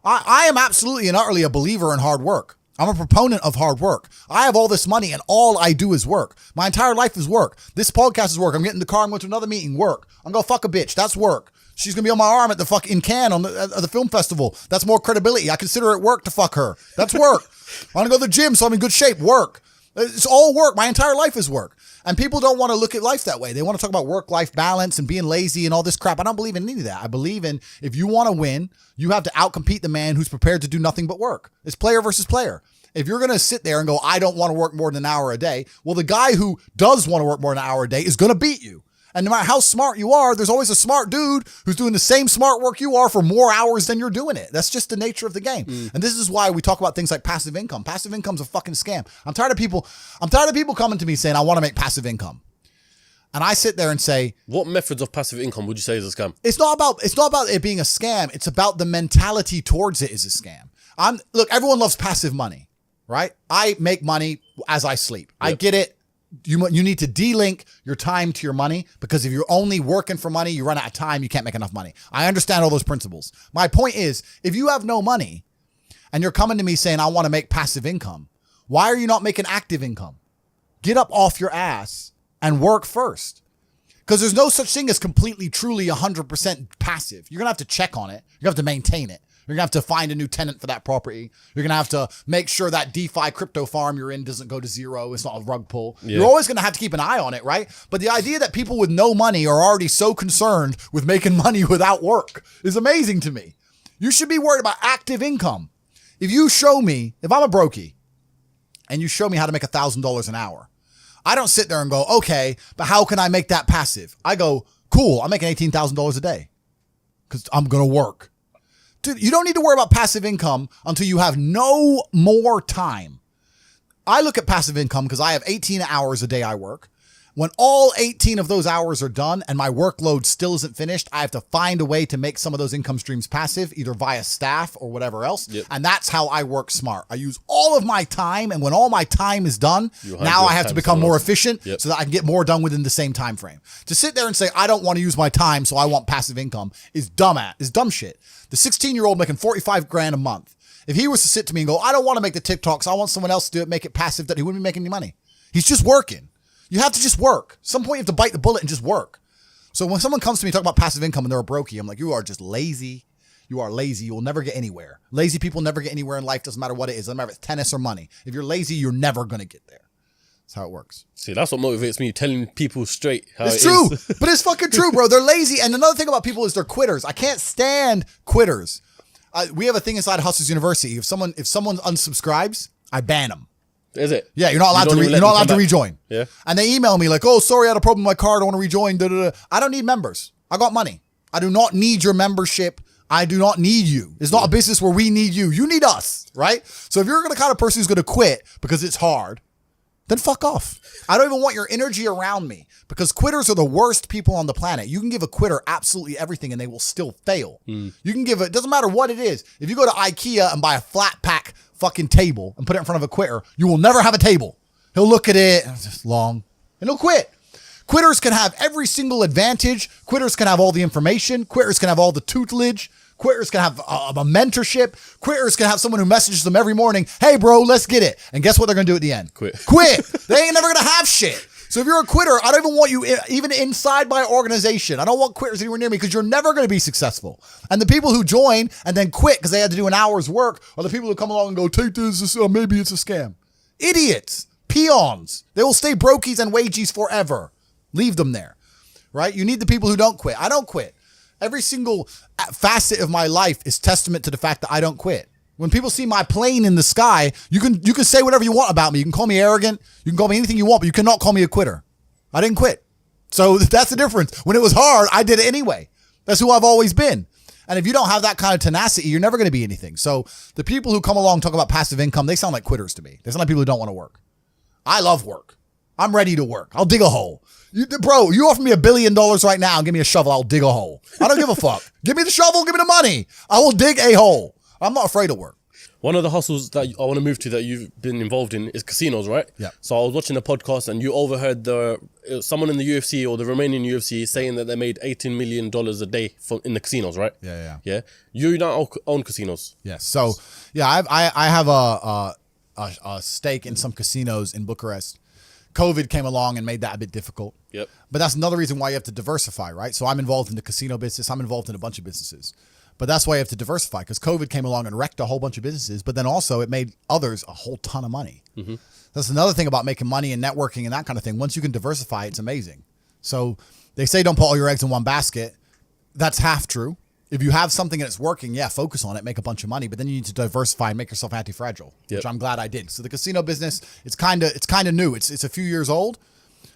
I am absolutely and utterly a believer in hard work. I'm a proponent of hard work. I have all this money and all I do is work. My entire life is work. This podcast is work. I'm getting in the car and going to another meeting. Work. I'm going to fuck a bitch. That's work. She's going to be on my arm at the fucking Cannes on the film festival. That's more credibility. I consider it work to fuck her. That's work. I want to go to the gym so I'm in good shape. Work. It's all work. My entire life is work. And people don't want to look at life that way. They want to talk about work-life balance and being lazy and all this crap. I don't believe in any of that. I believe in if you want to win, you have to outcompete the man who's prepared to do nothing but work. It's player versus player. If you're going to sit there and go, I don't want to work more than an hour a day, well, the guy who does want to work more than an hour a day is going to beat you. And no matter how smart you are, there's always a smart dude who's doing the same smart work you are for more hours than you're doing it. That's just the nature of the game. And this is why we talk about things like passive income. Passive income's a fucking scam. I'm tired of people coming to me saying, I want to make passive income. And I sit there and say, what methods of passive income would you say is a scam? It's not about it being a scam. It's about the mentality towards it is a scam. Look, everyone loves passive money, right? I make money as I sleep. Yep. I get it. You need to de-link your time to your money because if you're only working for money, you run out of time, you can't make enough money. I understand all those principles. My point is, if you have no money and you're coming to me saying, I want to make passive income, why are you not making active income? Get up off your ass and work first. Because there's no such thing as completely, truly 100% passive. You're going to have to check on it. You're going to have to maintain it. You're going to have to find a new tenant for that property. You're going to have to make sure that DeFi crypto farm you're in doesn't go to zero. It's not a rug pull. Yeah. You're always going to have to keep an eye on it, right? But the idea that people with no money are already so concerned with making money without work is amazing to me. You should be worried about active income. If you show me, if I'm a brokey and you show me how to make $1,000 an hour, I don't sit there and go, okay, but how can I make that passive? I go, cool, I'm making $18,000 a day because I'm going to work. Dude, you don't need to worry about passive income until you have no more time. I look at passive income because I have 18 hours a day I work. When all 18 of those hours are done and my workload still isn't finished, I have to find a way to make some of those income streams passive, either via staff or whatever else. Yep. And that's how I work smart. I use all of my time, and when all my time is done, now I have to become more efficient so that I can get more done within the same time frame. To sit there and say, I don't want to use my time, so I want passive income is dumb shit. The 16-year-old making 45 grand a month, if he was to sit to me and go, I don't want to make the TikToks, I want someone else to do it, make it passive, that he wouldn't be making any money. He's just working. You have to just work. At some point you have to bite the bullet and just work. So when someone comes to me talking about passive income and they're a brokey, I'm like, you are just lazy. you are lazy. You will never get anywhere. Lazy people never get anywhere in life. Doesn't matter what it is. Doesn't matter if it's tennis or money. If you're lazy, you're never going to get there. That's how it works. See, that's what motivates me, telling people straight how It's it true, is. but it's fucking true, bro. They're lazy. And another thing about people is they're quitters. I can't stand quitters. We have a thing inside Hustlers University. If someone unsubscribes, I ban them. Is it? Yeah, you're not allowed to rejoin. Yeah. And they email me like, "Oh, sorry, I had a problem with my card. I want to rejoin." Da, da, da. I don't need members. I got money. I do not need your membership. I do not need you. It's not a business where we need you. You need us, right? So if you're the kind of person who's going to quit because it's hard, then fuck off. I don't even want your energy around me, because quitters are the worst people on the planet. You can give a quitter absolutely everything and they will still fail. You can give it, doesn't matter what it is. If you go to IKEA and buy a flat pack fucking table and put it in front of a quitter, you will never have a table. He'll look at it, it's just long, and he'll quit. Quitters can have every single advantage. Quitters can have all the information. Quitters can have all the tutelage. Quitters can have a mentorship. Quitters can have someone who messages them every morning, "Hey, bro, let's get it." And guess what they're going to do at the end? Quit. They ain't never going to have shit. So if you're a quitter, I don't even want you even inside my organization. I don't want quitters anywhere near me, because you're never going to be successful. And the people who join and then quit because they had to do an hour's work are the people who come along and go, "Take this, maybe it's a scam." Idiots. Peons. They will stay brokies and wagies forever. Leave them there, right? You need the people who don't quit. I don't quit. Every single facet of my life is testament to the fact that I don't quit. When people see my plane in the sky, you can say whatever you want about me. You can call me arrogant. You can call me anything you want, but you cannot call me a quitter. I didn't quit. So that's the difference. When it was hard, I did it anyway. That's who I've always been. And if you don't have that kind of tenacity, you're never going to be anything. So the people who come along and talk about passive income, they sound like quitters to me. They sound like people who don't want to work. I love work. I'm ready to work. I'll dig a hole. Bro, you offer me $1 billion right now and give me a shovel, I'll dig a hole. I don't give a fuck. Give me the shovel, give me the money. I will dig a hole. I'm not afraid of work. One of the hustles that I want to move to that you've been involved in is casinos, right? Yeah. So I was watching a podcast and you overheard someone in the UFC or the Romanian UFC saying that they made $18 million a day in the casinos, right? Yeah. You don't own casinos. Yes. So yeah, I have a stake in some casinos in Bucharest. COVID came along and made that a bit difficult. Yep. But that's another reason why you have to diversify, right? So I'm involved in the casino business. I'm involved in a bunch of businesses. But that's why you have to diversify, because COVID came along and wrecked a whole bunch of businesses, but then also it made others a whole ton of money. Mm-hmm. That's another thing about making money and networking and that kind of thing. Once you can diversify, it's amazing. So they say don't put all your eggs in one basket. That's half true. If you have something and it's working, yeah, focus on it, make a bunch of money, but then you need to diversify and make yourself anti-fragile, which I'm glad I did. So the casino business, it's kind of new. It's a few years old,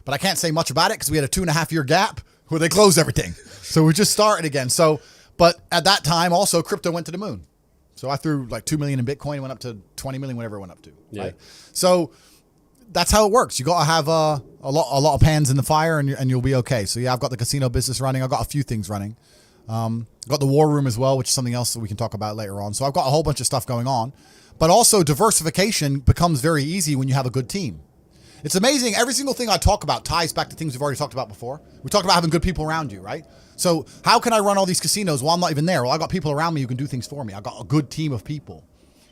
but I can't say much about it because we had a 2.5-year gap where they closed everything. So we just started again. But at that time also crypto went to the moon. So I threw like 2 million in Bitcoin, went up to 20 million, whatever it went up to. Yeah. Right? So that's how it works. You got to have a lot of pans in the fire and you'll be okay. So yeah, I've got the casino business running. I've got a few things running. Got the war room as well, which is something else that we can talk about later on. So I've got a whole bunch of stuff going on, but also diversification becomes very easy when you have a good team. It's amazing. Every single thing I talk about ties back to things we've already talked about before. We talked about having good people around you, right? So how can I run all these casinos while I'm not even there? Well, I got people around me who can do things for me. I got a good team of people.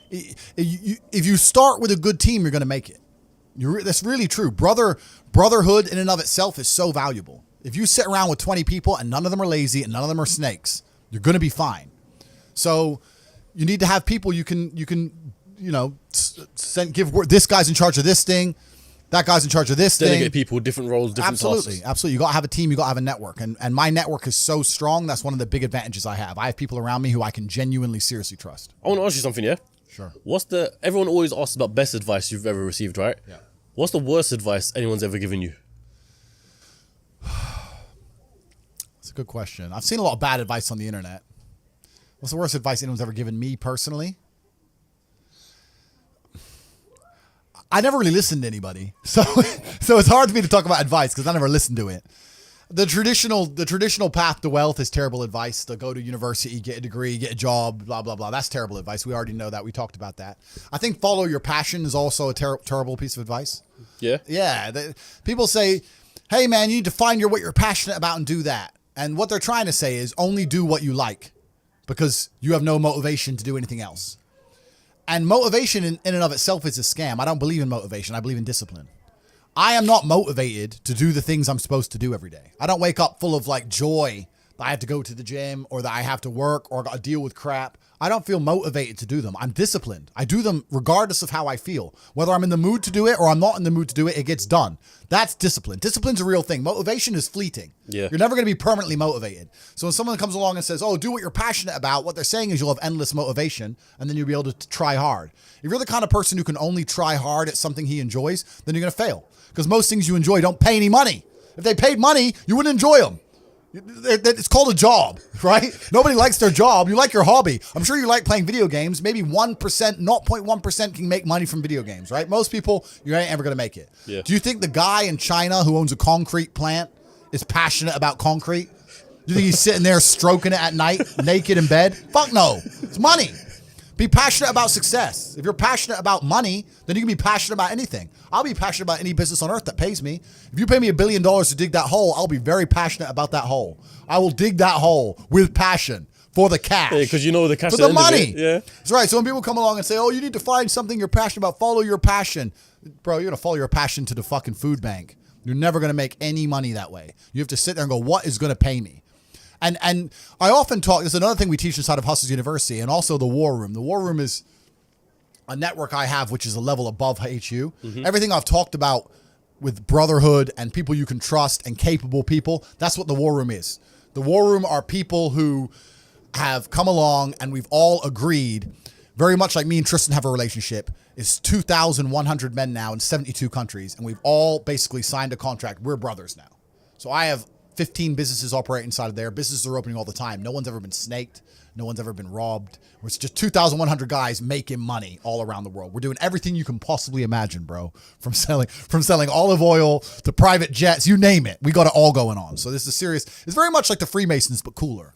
If you start with a good team, you're going to make it. That's really true. Brotherhood in and of itself is so valuable. If you sit around with 20 people and none of them are lazy and none of them are snakes, you're going to be fine. So you need to have people you can give word. This guy's in charge of this thing. That guy's in charge of this thing. Delegate people, different roles, different tasks. Absolutely. You got to have a team. You got to have a network. And my network is so strong. That's one of the big advantages I have. I have people around me who I can genuinely, seriously trust. I want to ask you something, yeah? Sure. Everyone always asks about best advice you've ever received, right? Yeah. What's the worst advice anyone's ever given you? That's a good question. I've seen a lot of bad advice on the internet. What's the worst advice anyone's ever given me personally? I never really listened to anybody. So it's hard for me to talk about advice because I never listened to it. The traditional path to wealth is terrible advice. To go to university, get a degree, get a job, blah, blah, blah. That's terrible advice. We already know that. We talked about that. I think follow your passion is also a terrible piece of advice. Yeah? Yeah. People say, hey, man, you need to find what you're passionate about and do that. And what they're trying to say is only do what you like because you have no motivation to do anything else. And motivation in and of itself is a scam. I don't believe in motivation. I believe in discipline. I am not motivated to do the things I'm supposed to do every day. I don't wake up full of like joy that I have to go to the gym or that I have to work or got to deal with crap, I don't feel motivated to do them. I'm disciplined. I do them regardless of how I feel. Whether I'm in the mood to do it or I'm not in the mood to do it, it gets done. That's discipline. Discipline's a real thing. Motivation is fleeting. Yeah. You're never going to be permanently motivated. So when someone comes along and says, oh, do what you're passionate about, what they're saying is you'll have endless motivation and then you'll be able to try hard. If you're the kind of person who can only try hard at something he enjoys, then you're going to fail. Because most things you enjoy don't pay any money. If they paid money, you wouldn't enjoy them. It's called a job, right? Nobody likes their job. You like your hobby. I'm sure you like playing video games. Maybe 1%, 0.1% can make money from video games, right? Most people, you ain't ever going to make it. Yeah. Do you think the guy in China who owns a concrete plant is passionate about concrete? Do you think he's sitting there stroking it at night, naked in bed? Fuck no. It's money. Be passionate about success. If you're passionate about money, then you can be passionate about anything. I'll be passionate about any business on earth that pays me. If you pay me $1 billion to dig that hole, I'll be very passionate about that hole. I will dig that hole with passion for the cash. Yeah, because you know the cash. For the money. Yeah. That's right. So when people come along and say, oh, you need to find something you're passionate about, follow your passion. Bro, you're going to follow your passion to the fucking food bank. You're never going to make any money that way. You have to sit there and go, what is going to pay me? And I often talk, there's another thing we teach inside of Hustlers University and also the War Room. The War Room is a network I have, which is a level above HU. Mm-hmm. Everything I've talked about with brotherhood and people you can trust and capable people, that's what the War Room is. The War Room are people who have come along and we've all agreed, very much like me and Tristan have a relationship. It's 2,100 men now in 72 countries, and we've all basically signed a contract. We're brothers now. So I have 15 businesses operating inside of there. Businesses are opening all the time. No one's ever been snaked. No one's ever been robbed. It's just 2,100 guys making money all around the world. We're doing everything you can possibly imagine, bro. From selling olive oil to private jets, you name it. We got it all going on. So this is serious. It's very much like the Freemasons, but cooler.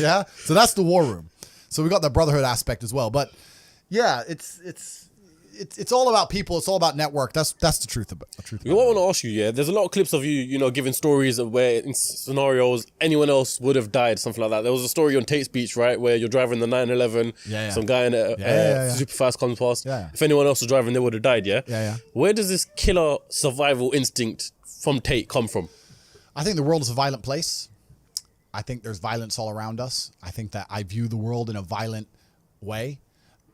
Yeah. So that's the War Room. So we got the brotherhood aspect as well. But yeah, it's all about people. It's all about network. That's the truth about it. You know what I want to ask you, yeah? There's a lot of clips of you, giving stories of where in scenarios anyone else would have died, something like that. There was a story on Tate's Beach, right, where you're driving the 911. Yeah. Some guy in a super fast comes past. Yeah. If anyone else was driving, they would have died, yeah? Yeah. Where does this killer survival instinct from Tate come from? I think the world is a violent place. I think there's violence all around us. I think that I view the world in a violent way.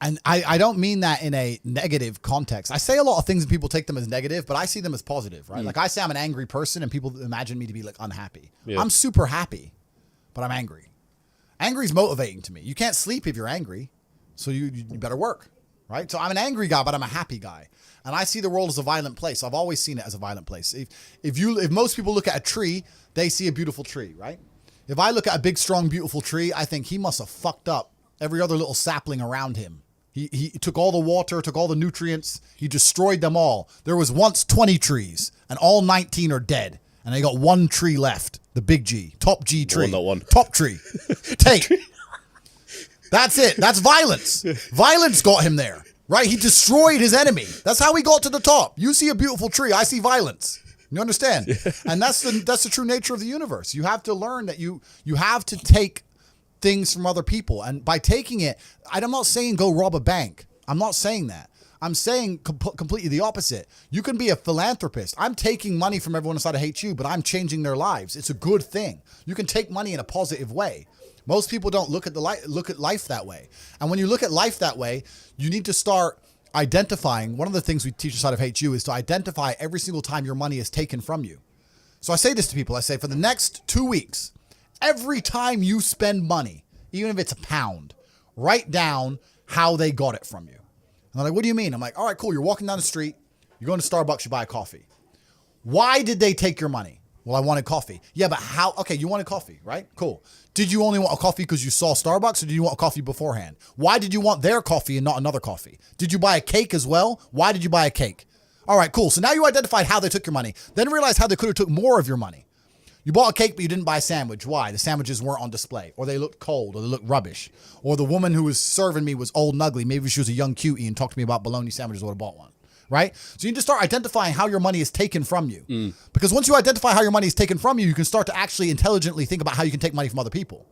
And I don't mean that in a negative context. I say a lot of things and people take them as negative, but I see them as positive, right? Like I say I'm an angry person and people imagine me to be like unhappy. Yeah. I'm super happy, but I'm angry. Angry is motivating to me. You can't sleep if you're angry, so you better work, right? So I'm an angry guy, but I'm a happy guy. And I see the world as a violent place. I've always seen it as a violent place. If most people look at a tree, they see a beautiful tree, right? If I look at a big, strong, beautiful tree, I think he must have fucked up every other little sapling around him. He took all the water, took all the nutrients. He destroyed them all. There was once 20 trees, and all 19 are dead. And they got one tree left, the big G, top G tree. Not one. Top tree. Tate. That's it. That's violence. Violence got him there, right? He destroyed his enemy. That's how he got to the top. You see a beautiful tree, I see violence. You understand? Yeah. And that's the true nature of the universe. You have to learn that you have to take things from other people, and by taking it, I'm not saying go rob a bank. I'm not saying that. I'm saying completely the opposite. You can be a philanthropist. I'm taking money from everyone inside of HU, but I'm changing their lives. It's a good thing. You can take money in a positive way. Most people don't look at life that way. And when you look at life that way, you need to start identifying. One of the things we teach inside of HU is to identify every single time your money is taken from you. So I say this to people. I say for the next 2 weeks, every time you spend money, even if it's £1, write down how they got it from you. And they're like, what do you mean? I'm like, all right, cool. You're walking down the street. You're going to Starbucks. You buy a coffee. Why did they take your money? Well, I wanted coffee. Yeah, but how? Okay, you wanted coffee, right? Cool. Did you only want a coffee because you saw Starbucks, or did you want a coffee beforehand? Why did you want their coffee and not another coffee? Did you buy a cake as well? Why did you buy a cake? All right, cool. So now you identified how they took your money. Then realize how they could have took more of your money. You bought a cake, but you didn't buy a sandwich. Why? The sandwiches weren't on display, or they looked cold, or they looked rubbish, or the woman who was serving me was old and ugly. Maybe she was a young cutie and talked to me about bologna sandwiches. I would have bought one, right? So you need to start identifying how your money is taken from you. Because once you identify how your money is taken from you, you can start to actually intelligently think about how you can take money from other people.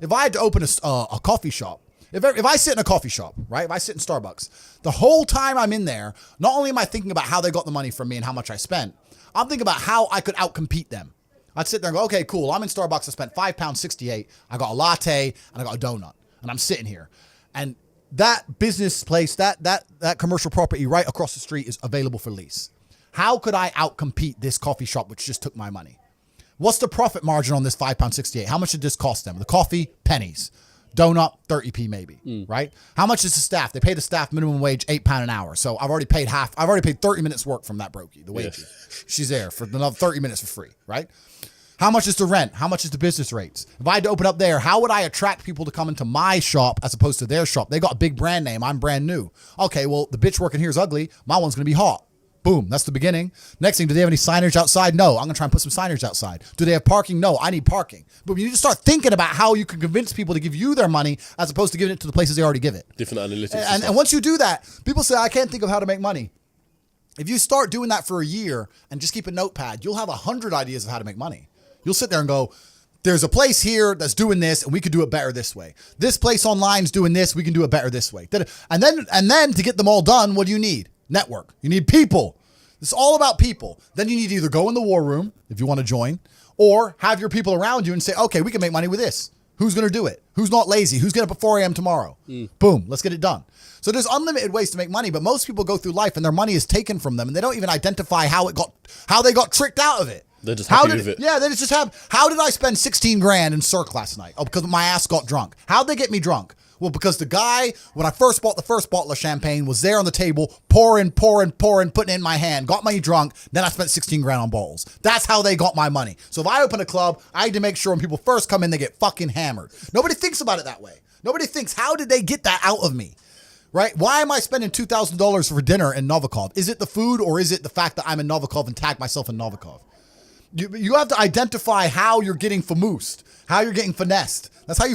If I had to open a coffee shop, if I sit in a coffee shop, right? If I sit in Starbucks, the whole time I'm in there, not only am I thinking about how they got the money from me and how much I spent, I'm thinking about how I could outcompete them. I'd sit there and go, okay, cool. I'm in Starbucks. I spent £5.68. I got a latte and I got a donut, and I'm sitting here, and that business place, that commercial property right across the street is available for lease. How could I outcompete this coffee shop, which just took my money? What's the profit margin on this £5.68? How much did this cost them? The coffee, pennies. Donut, 30p maybe, right? How much is the staff? They pay the staff minimum wage £8 an hour. So I've already paid half. I've already paid 30 minutes work from that brokey, the wages. Yeah. She's there for another 30 minutes for free, right? How much is the rent? How much is the business rates? If I had to open up there, how would I attract people to come into my shop as opposed to their shop? They got a big brand name. I'm brand new. Okay, well, the bitch working here is ugly. My one's going to be hot. Boom, that's the beginning. Next thing, do they have any signage outside? No, I'm gonna try and put some signage outside. Do they have parking? No, I need parking. But you need to start thinking about how you can convince people to give you their money as opposed to giving it to the places they already give it. Different analytics. And once you do that, people say, I can't think of how to make money. If you start doing that for a year and just keep a notepad, you'll have 100 ideas of how to make money. You'll sit there and go, there's a place here that's doing this and we could do it better this way. This place online is doing this, we can do it better this way. And then to get them all done, what do you need? Network. You need people. It's all about people. Then you need to either go in the war room if you want to join, or have your people around you and say, okay, we can make money with this. Who's going to do it? Who's not lazy? Who's getting up at 4 a.m. tomorrow? Boom, let's get it done. So there's unlimited ways to make money, but most people go through life and their money is taken from them and they don't even identify how they got tricked out of it. They're just happy with it. Yeah, they just have, how did I spend 16 grand in Cirque last night? Oh, because my ass got drunk. How'd they get me drunk? Well, because the guy, when I first bought the first bottle of champagne, was there on the table, pouring, putting it in my hand, got me drunk, then I spent 16 grand on bottles. That's how they got my money. So if I open a club, I need to make sure when people first come in, they get fucking hammered. Nobody thinks about it that way. Nobody thinks, how did they get that out of me? Right? Why am I spending $2,000 for dinner in Novikov? Is it the food or is it the fact that I'm in Novikov and tag myself in Novikov? You have to identify how you're getting famoosed, how you're getting finessed. That's how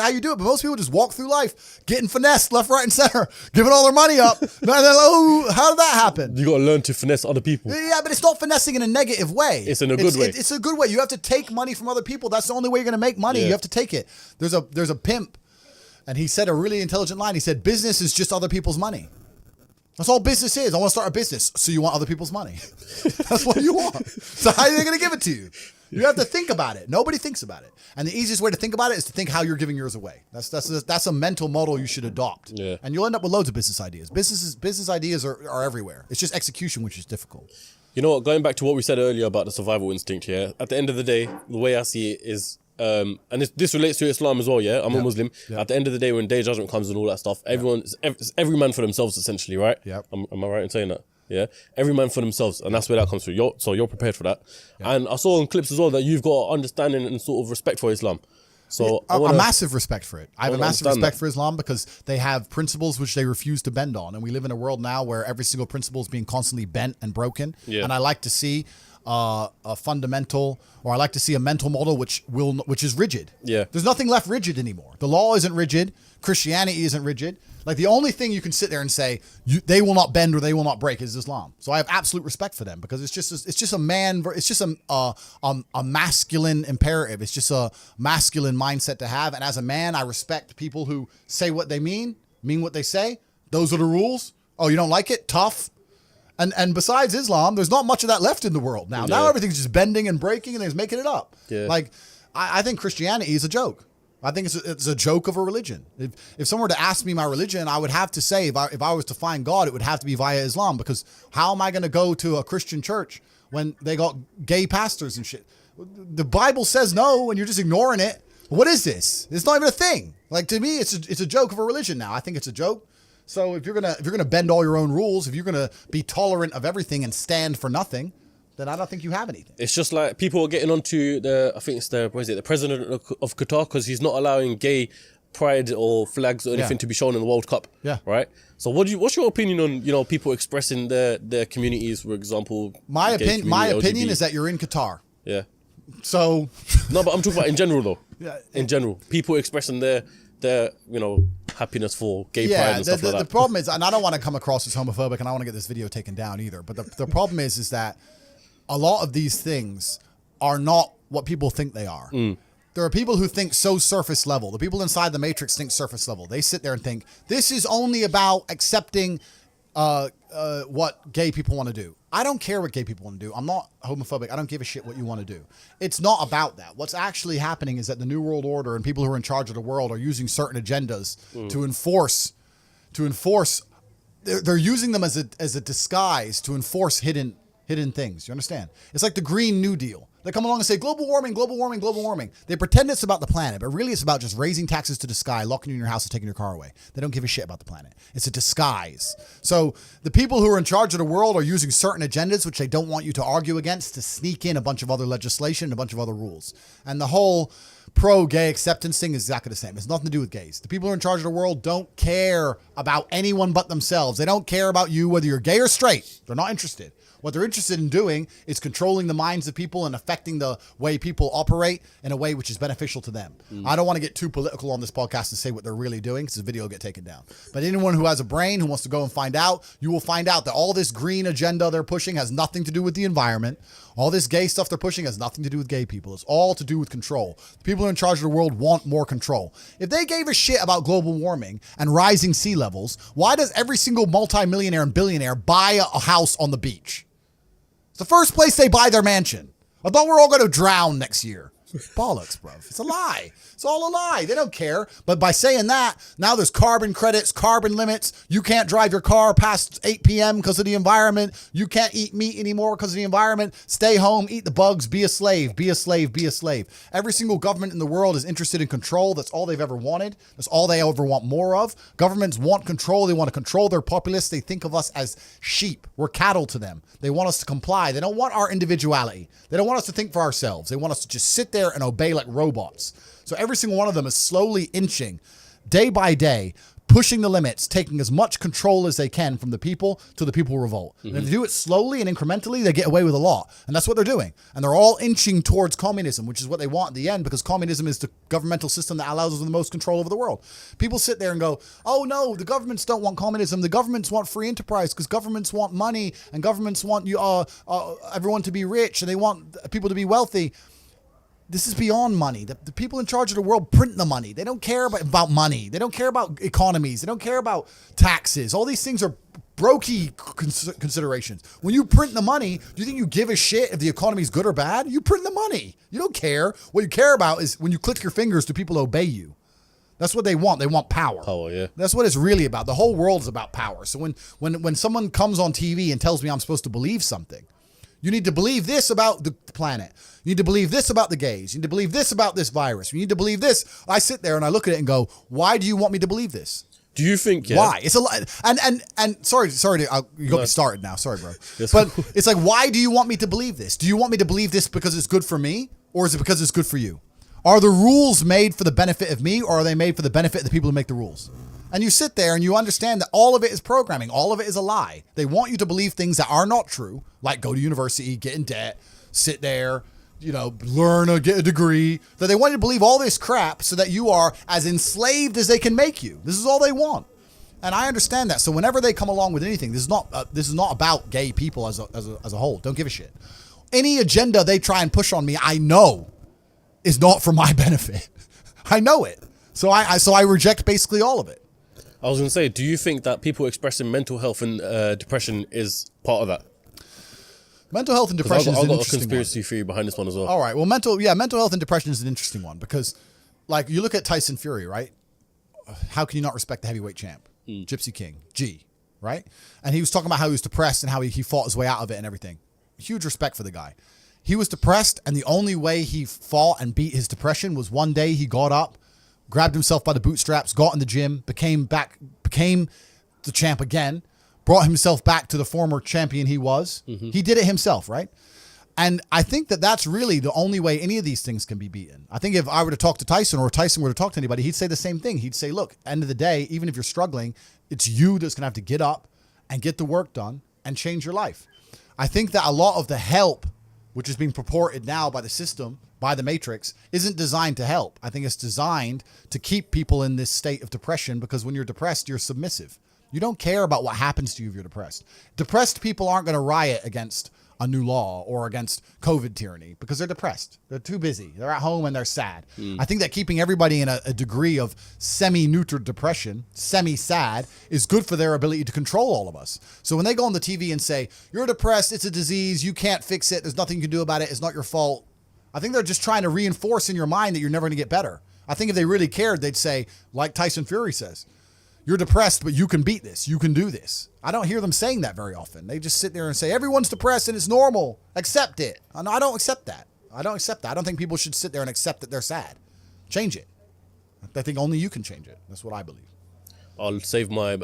you do it. But most people just walk through life getting finessed left, right, and center, giving all their money up. And they're like, oh, how did that happen? You got to learn to finesse other people. Yeah, but it's not finessing in a negative way. It's in a good way. It's a good way. You have to take money from other people. That's the only way you're going to make money. Yeah. You have to take it. There's a pimp, and he said a really intelligent line. He said, business is just other people's money. That's all business is. I want to start a business. So you want other people's money. That's what you want. So how are they going to give it to you? You have to think about it. Nobody thinks about it. And the easiest way to think about it is to think how you're giving yours away. That's a mental model you should adopt. Yeah. And you'll end up with loads of business ideas. Business ideas are everywhere. It's just execution, which is difficult. You know what? Going back to what we said earlier about the survival instinct here, at the end of the day, the way I see it is, and this relates to Islam as well, yeah? I'm a Muslim. Yeah. At the end of the day, when day of judgment comes and all that stuff, every man for themselves, essentially, right? Yeah. Am I right in saying that? Yeah, every man for themselves, and that's where that comes from. You're prepared for that. Yeah. And I saw in clips as well that you've got understanding and sort of respect for Islam. So a massive respect for it. I have a massive respect for Islam because they have principles which they refuse to bend on, and we live in a world now where every single principle is being constantly bent and broken. Yeah. And I like to see a fundamental, or I like to see a mental model which is rigid. Yeah, there's nothing left rigid anymore. The law isn't rigid. Christianity isn't rigid. Like the only thing you can sit there and say they will not bend or they will not break is Islam. So I have absolute respect for them because it's just a masculine imperative. It's just a masculine mindset to have. And as a man, I respect people who say what they mean what they say. Those are the rules. Oh, you don't like it? Tough. And besides Islam, there's not much of that left in the world now. Yeah. Now everything's just bending and breaking and they're just making it up. Yeah. Like I think Christianity is a joke. I think it's a joke of a religion. If someone were to ask me my religion, I would have to say, if I was to find God, it would have to be via Islam, because how am I going to go to a Christian church when they got gay pastors and shit? The Bible says no, and you're just ignoring it. What is this? It's not even a thing. Like, to me, it's a joke of a religion now. I think it's a joke. So if you're gonna bend all your own rules, if you're gonna be tolerant of everything and stand for nothing, then I don't think you have anything. It's just like people are getting onto the president of Qatar, because he's not allowing gay pride or flags or anything to be shown in the World Cup. Yeah. Right? So what's your opinion on, people expressing their communities, for example? My opinion is that you're in Qatar. Yeah. So no, but I'm talking about in general though. Yeah. In general. People expressing their happiness for gay pride and stuff like that. The problem is, and I don't want to come across as homophobic, and I want to get this video taken down either, but the problem is that a lot of these things are not what people think they are. There are people who think so surface level. The people inside the matrix think surface level. They sit there and think this is only about accepting what gay people want to do. I don't care what gay people want to do. I'm not homophobic. I don't give a shit what you want to do. It's not about that. What's actually happening is that the New World Order and people who are in charge of the world are using certain agendas to enforce. They're using them as a disguise to enforce hidden things. You understand? It's like the Green New Deal. They come along and say, global warming, global warming, global warming. They pretend it's about the planet, but really it's about just raising taxes to the sky, locking you in your house and taking your car away. They don't give a shit about the planet. It's a disguise. So the people who are in charge of the world are using certain agendas, which they don't want you to argue against, to sneak in a bunch of other legislation and a bunch of other rules. And the whole pro-gay acceptance thing is exactly the same. It's nothing to do with gays. The people who are in charge of the world don't care about anyone but themselves. They don't care about you, whether you're gay or straight. They're not interested. What they're interested in doing is controlling the minds of people and affecting the way people operate in a way which is beneficial to them. I don't want to get too political on this podcast and say what they're really doing because the video will get taken down. But anyone who has a brain, who wants to go and find out, you will find out that all this green agenda they're pushing has nothing to do with the environment. All this gay stuff they're pushing has nothing to do with gay people. It's all to do with control. The people who are in charge of the world want more control. If they gave a shit about global warming and rising sea levels, why does every single multimillionaire and billionaire buy a house on the beach? It's the first place they buy their mansion. I thought we're all going to drown next year. Bollocks, bro. It's a lie. It's all a lie. They don't care. But by saying that, now there's carbon credits, carbon limits. You can't drive your car past 8 p.m. because of the environment. You can't eat meat anymore because of the environment. Stay home, eat the bugs, be a slave, be a slave, be a slave. Every single government in the world is interested in control. That's all they've ever wanted. That's all they ever want more of. Governments want control. They want to control their populace. They think of us as sheep. We're cattle to them. They want us to comply. They don't want our individuality. They don't want us to think for ourselves. They want us to just sit there and obey like robots. So every single one of them is slowly inching, day by day, pushing the limits, taking as much control as they can from the people to the people who revolt. And if they do it slowly and incrementally, they get away with a lot. And that's what they're doing. And they're all inching towards communism, which is what they want at the end, because communism is the governmental system that allows us the most control over the world. People sit there and go, oh no, the governments don't want communism. The governments want free enterprise because governments want money and governments want you, everyone to be rich and they want people to be wealthy. This is beyond money. The people in charge of the world print the money. They don't care about money. They don't care about economies. They don't care about taxes. All these things are brokey considerations. When you print the money, do you think you give a shit if the economy is good or bad? You print the money. You don't care. What you care about is when you click your fingers, do people obey you? That's what they want. They want power. Power, yeah. That's what it's really about. The whole world is about power. So when someone comes on TV and tells me I'm supposed to believe something, you need to believe this about the planet. You need to believe this about the gays. You need to believe this about this virus. You need to believe this. I sit there and I look at it and go, why do you want me to believe this? Do you think, why? It's a lot. And sorry, you got me started now. Sorry, bro. But it's like, why do you want me to believe this? Do you want me to believe this because it's good for me? Or is it because it's good for you? Are the rules made for the benefit of me, or are they made for the benefit of the people who make the rules? And you sit there and you understand that all of it is programming. All of it is a lie. They want you to believe things that are not true, like go to university, get in debt, sit there, learn or get a degree. That they want you to believe all this crap so that you are as enslaved as they can make you. This is all they want. And I understand that. So whenever they come along with anything, this is not about gay people as a whole. Don't give a shit. Any agenda they try and push on me, I know is not for my benefit. I know it. So I reject basically all of it. I was going to say, do you think that people expressing mental health and depression is part of that? Mental health and depression is an interesting one. I've got a conspiracy theory behind this one as well. All right. Well, mental health and depression is an interesting one because, like, you look at Tyson Fury, right? How can you not respect the heavyweight champ? Gypsy King, G, right? And he was talking about how he was depressed and how he fought his way out of it and everything. Huge respect for the guy. He was depressed, and the only way he fought and beat his depression was one day he got up, grabbed himself by the bootstraps, got in the gym, became the champ again, brought himself back to the former champion he was. He did it himself, right? And I think that that's really the only way any of these things can be beaten. I think if I were to talk to Tyson or Tyson were to talk to anybody, he'd say the same thing. He'd say, look, end of the day, even if you're struggling, it's you that's going to have to get up and get the work done and change your life. I think that a lot of the help, which is being purported now by the system, by the Matrix, isn't designed to help. I think it's designed to keep people in this state of depression because when you're depressed, you're submissive. You don't care about what happens to you if you're depressed. Depressed people aren't going to riot against a new law or against COVID tyranny because they're depressed. They're too busy. They're at home and they're sad. I think that keeping everybody in a degree of semi-neutered depression, semi-sad, is good for their ability to control all of us. So when they go on the TV and say, you're depressed, it's a disease, you can't fix it, there's nothing you can do about it, it's not your fault, I think they're just trying to reinforce in your mind that you're never going to get better. I think if they really cared, they'd say, like Tyson Fury says, you're depressed, but you can beat this. You can do this. I don't hear them saying that very often. They just sit there and say, everyone's depressed and it's normal. Accept it. And I don't accept that. I don't accept that. I don't think people should sit there and accept that they're sad. Change it. I think only you can change it. That's what I believe. I'll save my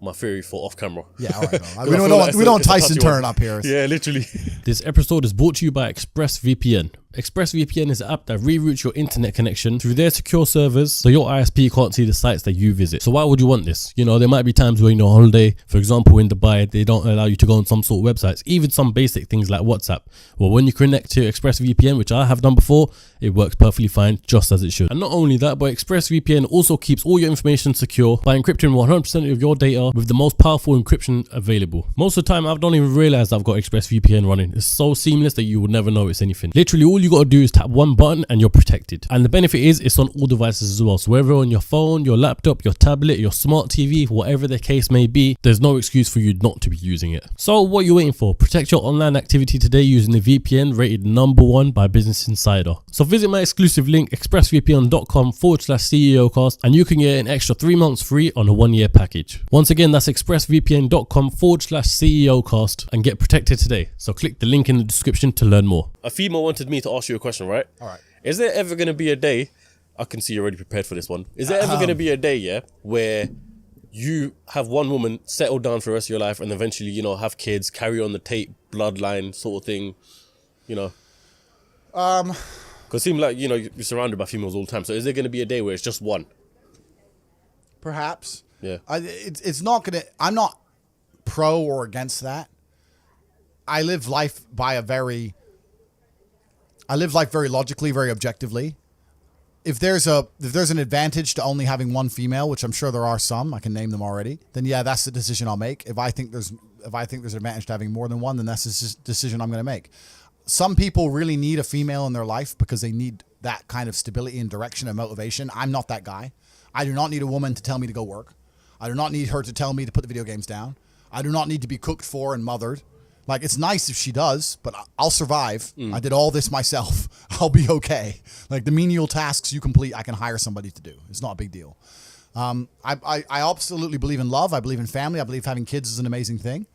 my theory for off camera. Yeah, all right. We don't Tyson turn up here. Yeah, literally. This episode is brought to you by ExpressVPN. ExpressVPN is an app that reroutes your internet connection through their secure servers so your ISP can't see the sites that you visit. So why would you want this? You know, there might be times where you're on holiday, for example, in Dubai, they don't allow you to go on some sort of websites, even some basic things like WhatsApp. Well, when you connect to ExpressVPN, which I have done before, it works perfectly fine, just as it should. And not only that, but ExpressVPN also keeps all your information secure by encrypting 100% of your data with the most powerful encryption available. Most of the time, I don't even realize I've got ExpressVPN running. It's so seamless that you would never notice anything. Literally, all you got to do is tap one button and you're protected. And the benefit is it's on all devices as well. So whether on your phone, your laptop, your tablet, your smart TV, whatever the case may be, there's no excuse for you not to be using it. So what are you waiting for? Protect your online activity today using the VPN rated #1 by Business Insider. So visit my exclusive link, expressvpn.com/CEOcast, and you can get an extra 3 months free on a 1-year package. Once again, that's expressvpn.com/CEOcast and get protected today. So click the link in the description to learn more. A female wanted me to ask you a question, right? All right. Is there ever going to be a day, I can see you're already prepared for this one. Is there ever going to be a day, yeah, where you have one woman settle down for the rest of your life and eventually, you know, have kids, carry on the Tate bloodline sort of thing, you know? Because it seems like, you know, you're surrounded by females all the time. So is there going to be a day where it's just one? Perhaps. Yeah. It's not going to, I'm not pro or against that. I live life very logically, very objectively. If there's an advantage to only having one female, which I'm sure there are some, I can name them already, then yeah, that's the decision I'll make. If I think there's an advantage to having more than one, then that's the decision I'm going to make. Some people really need a female in their life because they need that kind of stability and direction and motivation. I'm not that guy. I do not need a woman to tell me to go work. I do not need her to tell me to put the video games down. I do not need to be cooked for and mothered. Like, it's nice if she does, but I'll survive. I did all this myself. I'll be okay. Like, the menial tasks you complete, I can hire somebody to do. It's not a big deal. I absolutely believe in love. I believe in family. I believe having kids is an amazing thing.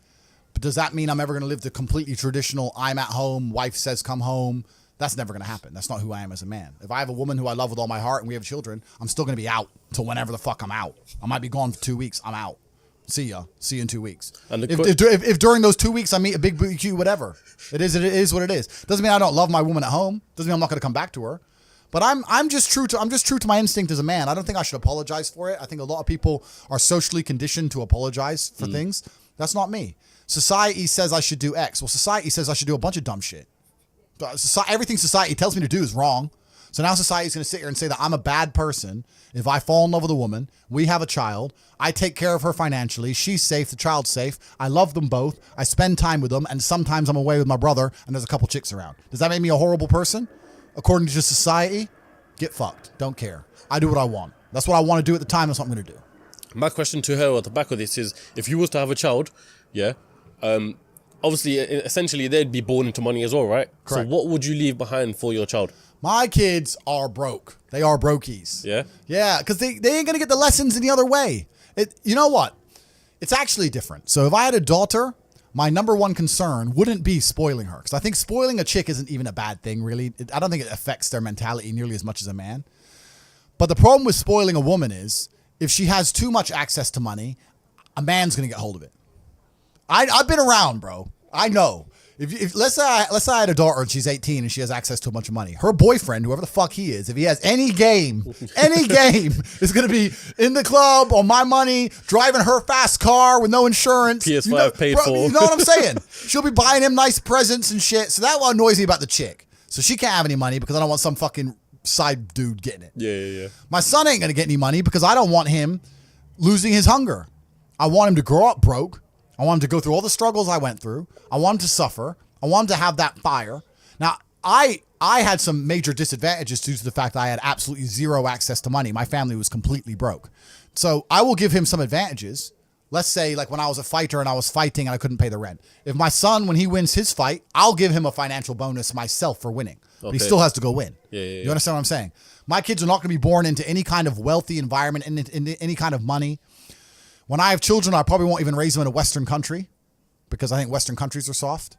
But does that mean I'm ever going to live the completely traditional, I'm at home, wife says come home? That's never going to happen. That's not who I am as a man. If I have a woman who I love with all my heart and we have children, I'm still going to be out till whenever the fuck I'm out. I might be gone for 2 weeks. I'm out. See you in 2 weeks. And if during those 2 weeks I meet a big BQ, whatever, it is what it is. Doesn't mean I don't love my woman at home. Doesn't mean I'm not going to come back to her. But I'm just true to my instinct as a man. I don't think I should apologize for it. I think a lot of people are socially conditioned to apologize for things. That's not me. Society says I should do X. Well, society says I should do a bunch of dumb shit. Everything society tells me to do is wrong. So now society's going to sit here and say that I'm a bad person if I fall in love with a woman, we have a child, I take care of her financially, she's safe, the child's safe, I love them both, I spend time with them, and sometimes I'm away with my brother and there's a couple chicks around. Does that make me a horrible person? According to society, get fucked. Don't care. I do what I want. That's what I want to do at the time. That's what I'm going to do. My question to her at the back of this is, if you was to have a child, yeah, obviously, essentially, they'd be born into money as well, right? Correct. So what would you leave behind for your child? My kids are broke. They are brokies. Yeah? Yeah, because they ain't going to get the lessons any other way. You know what? It's actually different. So if I had a daughter, my number one concern wouldn't be spoiling her. Because I think spoiling a chick isn't even a bad thing, really. I don't think it affects their mentality nearly as much as a man. But the problem with spoiling a woman is, if she has too much access to money, a man's going to get hold of it. I've been around, bro. I know. If let's say I had a daughter and she's 18 and she has access to a bunch of money, her boyfriend, whoever the fuck he is, if he has any game, is going to be in the club on my money, driving her fast car with no insurance. PS5 paid for. You know what I'm saying? She'll be buying him nice presents and shit. So that what annoys me about the chick. So she can't have any money because I don't want some fucking side dude getting it. Yeah. My son ain't going to get any money because I don't want him losing his hunger. I want him to grow up broke I want him to go through all the struggles I went through. I want him to suffer. I want him to have that fire. Now, I had some major disadvantages due to the fact that I had absolutely zero access to money. My family was completely broke. So I will give him some advantages. Let's say like when I was a fighter and I was fighting and I couldn't pay the rent. If my son, when he wins his fight, I'll give him a financial bonus myself for winning. But he still has to go win. Yeah. You understand what I'm saying? My kids are not going to be born into any kind of wealthy environment, into any kind of money. When I have children, I probably won't even raise them in a Western country because I think Western countries are soft.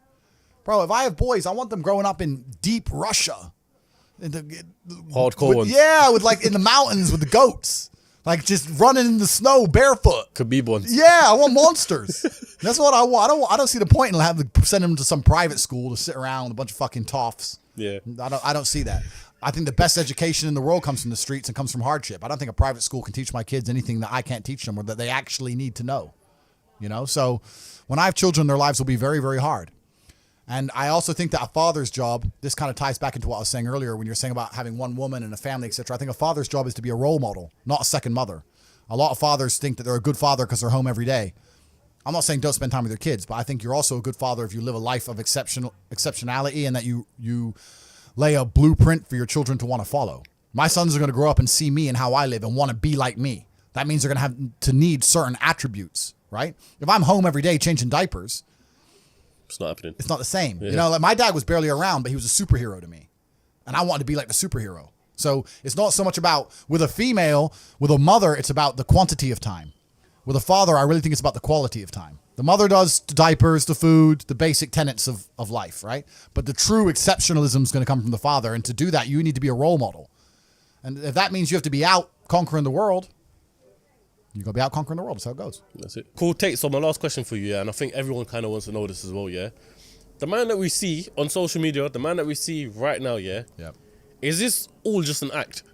Bro, if I have boys, I want them growing up in deep Russia. Hardcore ones. Yeah, with like in the mountains with the goats. Like just running in the snow barefoot. Khabib ones. Yeah, I want monsters. That's what I want. I don't see the point in having to send them to some private school to sit around with a bunch of fucking toffs. Yeah. I don't see that. I think the best education in the world comes from the streets and comes from hardship. I don't think a private school can teach my kids anything that I can't teach them or that they actually need to know. You know? So when I have children, their lives will be very, very hard. And I also think that a father's job, this kind of ties back into what I was saying earlier when you're saying about having one woman and a family, etc. I think a father's job is to be a role model, not a second mother. A lot of fathers think that they're a good father because they're home every day. I'm not saying don't spend time with your kids, but I think you're also a good father if you live a life of exceptionality and that you lay a blueprint for your children to want to follow. My sons are going to grow up and see me and how I live and want to be like me. That means they're going to have to need certain attributes, right? If I'm home every day changing diapers, it's not happening. It's not the same. Yeah. You know, like my dad was barely around, but he was a superhero to me. And I wanted to be like the superhero. So it's not so much about with a female, with a mother, it's about the quantity of time. With a father, I really think it's about the quality of time. The mother does the diapers, the food, the basic tenets of life, right? But the true exceptionalism is going to come from the father. And to do that, you need to be a role model. And if that means you have to be out conquering the world, you're going to be out conquering the world. That's how it goes. That's it. Cool, Tate. So my last question for you, and I think everyone kind of wants to know this as well, yeah? The man that we see on social media, the man that we see right now, yeah? Is this all just an act?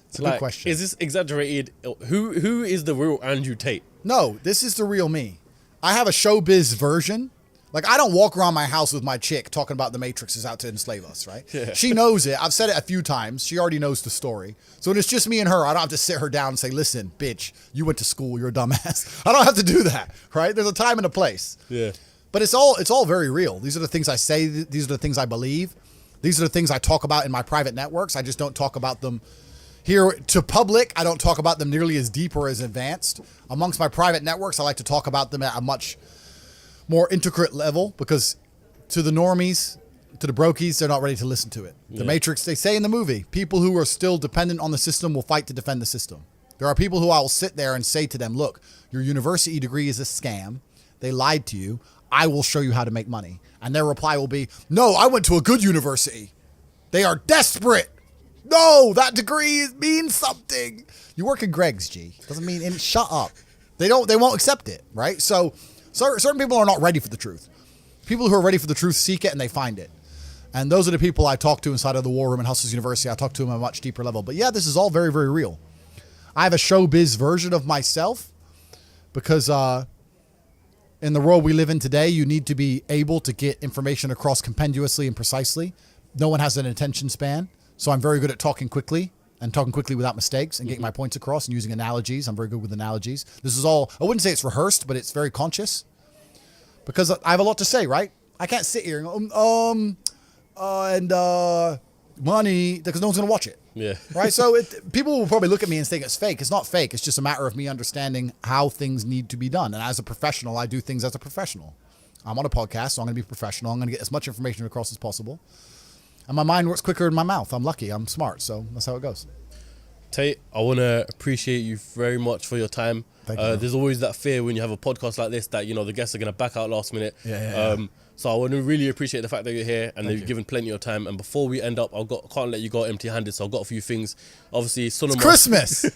It's a good question. Is this exaggerated? Who is the real Andrew Tate? No, this is the real me. I have a showbiz version. Like, I don't walk around my house with my chick talking about the Matrix is out to enslave us, right? Yeah. She knows it. I've said it a few times. She already knows the story. So when it's just me and her, I don't have to sit her down and say, listen, bitch, you went to school. You're a dumbass. I don't have to do that, right? There's a time and a place. Yeah. But it's all very real. These are the things I say. These are the things I believe. These are the things I talk about in my private networks. I just don't talk about them here to public. I don't talk about them nearly as deep or as advanced. Amongst my private networks, I like to talk about them at a much more intricate level because to the normies, to the brokies, they're not ready to listen to it. The Matrix, they say in the movie, people who are still dependent on the system will fight to defend the system. There are people who I will sit there and say to them, look, your university degree is a scam. They lied to you. I will show you how to make money. And their reply will be, no, I went to a good university. They are desperate. No, that degree means something. You work in Greg's, G. Doesn't mean, and shut up. They won't accept it, right? So certain people are not ready for the truth. People who are ready for the truth seek it and they find it. And those are the people I talk to inside of the War Room at Hustlers University. I talk to them at a much deeper level. But yeah, this is all very, very real. I have a showbiz version of myself because in the world we live in today, you need to be able to get information across compendiously and precisely. No one has an attention span. So I'm very good at talking quickly and talking quickly without mistakes and getting my points across and using analogies. I'm very good with analogies. This is all, I wouldn't say it's rehearsed, but it's very conscious because I have a lot to say, right? I can't sit here and go, money, because no one's going to watch it. Yeah. Right? So people will probably look at me and think it's fake. It's not fake. It's just a matter of me understanding how things need to be done. And as a professional, I do things as a professional. I'm on a podcast, so I'm going to be professional. I'm going to get as much information across as possible. And my mind works quicker than my mouth. I'm lucky. I'm smart. So that's how it goes. Tate, I want to appreciate you very much for your time. Thank you. There's always that fear when you have a podcast like this that, you know, the guests are going to back out last minute. Yeah. So I want to really appreciate the fact that you're here and that you've given plenty of time. And before we end up, can't let you go empty-handed. So I've got a few things. Obviously, Sunama. It's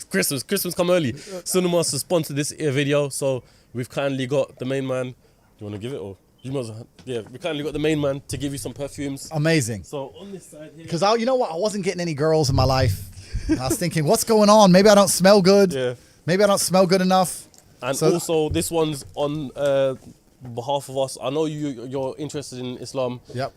Christmas. Christmas come early. Sunama has sponsored this video. So we've kindly got the main man. Do you want to give it or? You must, yeah, we kindly got the main man to give you some perfumes. Amazing. So on this side here. Because you know what? I wasn't getting any girls in my life. I was thinking, what's going on? Maybe I don't smell good. Yeah. Maybe I don't smell good enough. And also, this one's on behalf of us. I know you're interested in Islam. Yep.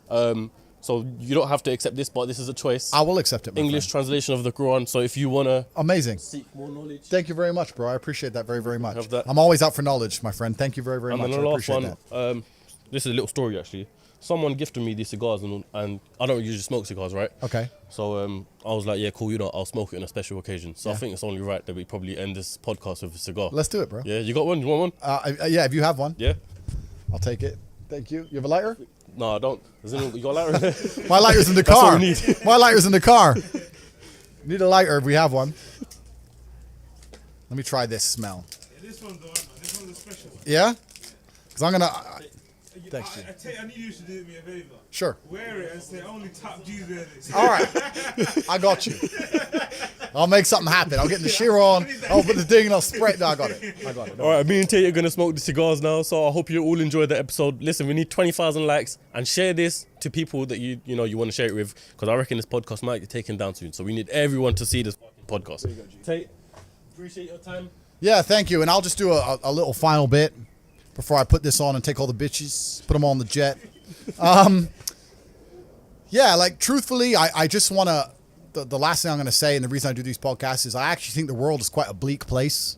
So you don't have to accept this, but this is a choice. I will accept it, my English friend. translation of the Quran. So if you want to Amazing. seek more knowledge. Thank you very much, bro. I appreciate that very, very much. Have that. I'm always out for knowledge, my friend. Thank you very, very And much. then I the last appreciate one, that. this is a little story actually. Someone gifted me these cigars and I don't usually smoke cigars, right? Okay. So I was like, yeah, cool, I'll smoke it on a special occasion. So I Yeah. think it's only right that we probably end this podcast with a cigar. Let's do it, bro. Yeah, you got one? You want one? Yeah, if you have one, Yeah? I'll take it. Thank you. You have a lighter? No, I don't. You got a lighter? My lighter's in the That's car. what we need. My lighter's in the car. Need a lighter if we have one. Let me try this smell. Yeah, this one's the one, man. This one's a special one. Yeah? Because I'm going to... Thanks, I need you to do me a favor. Sure. Wear it and say only top G's wear this. All right. I got you. I'll make something happen. I'll get the shear on. I'll put the thing and I'll spray it. No, I got it. All right, me and Tate are going to smoke the cigars now. So I hope you all enjoyed the episode. Listen, we need 20,000 likes and share this to people that you want to share it with. Because I reckon this podcast might get taken down soon. So we need everyone to see this podcast. Tate, appreciate your time. Yeah, thank you. And I'll just do a little final bit before I put this on and take all the bitches, put them all on the jet. Yeah, like truthfully, I just want to, the last thing I'm going to say and the reason I do these podcasts is I actually think the world is quite a bleak place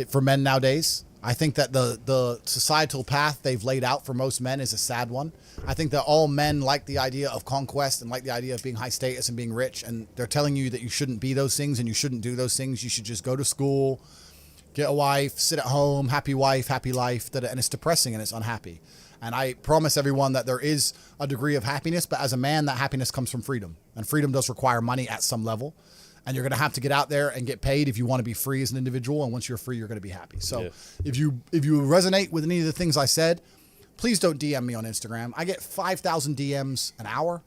for men nowadays. I think that the societal path they've laid out for most men is a sad one. I think that all men like the idea of conquest and like the idea of being high status and being rich. And they're telling you that you shouldn't be those things and you shouldn't do those things. You should just go to school, get a wife, sit at home, happy wife, happy life. And it's depressing and it's unhappy. And I promise everyone that there is a degree of happiness, but as a man, that happiness comes from freedom. And freedom does require money at some level. And you're going to have to get out there and get paid if you want to be free as an individual. And once you're free, you're going to be happy. So if you resonate with any of the things I said, please don't DM me on Instagram. I get 5,000 DMs an hour.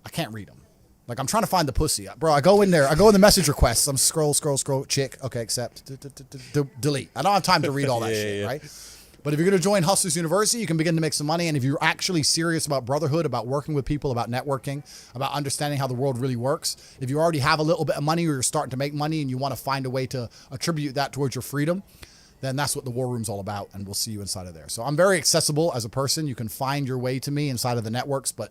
I can't read them. Like, I'm trying to find the pussy. Bro, I go in there. I go in the message requests. I'm scroll, chick. Okay, accept. Delete. I don't have time to read all that shit, right? But if you're going to join Hustlers University, you can begin to make some money. And if you're actually serious about brotherhood, about working with people, about networking, about understanding how the world really works, if you already have a little bit of money or you're starting to make money and you want to find a way to attribute that towards your freedom, then that's what the War Room's all about. And we'll see you inside of there. So I'm very accessible as a person. You can find your way to me inside of the networks, but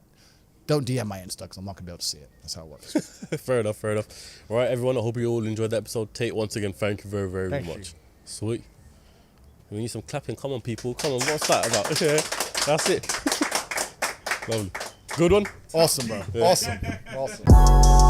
don't DM my Insta because I'm not going to be able to see it. That's how it works. Fair enough. All right, everyone. I hope you all enjoyed the episode. Tate, once again, thank you very, very much. Sweet. We need some clapping. Come on, people. Come on. What's that about? That's it. Lovely. Good one. Awesome, bro. Yeah. Awesome.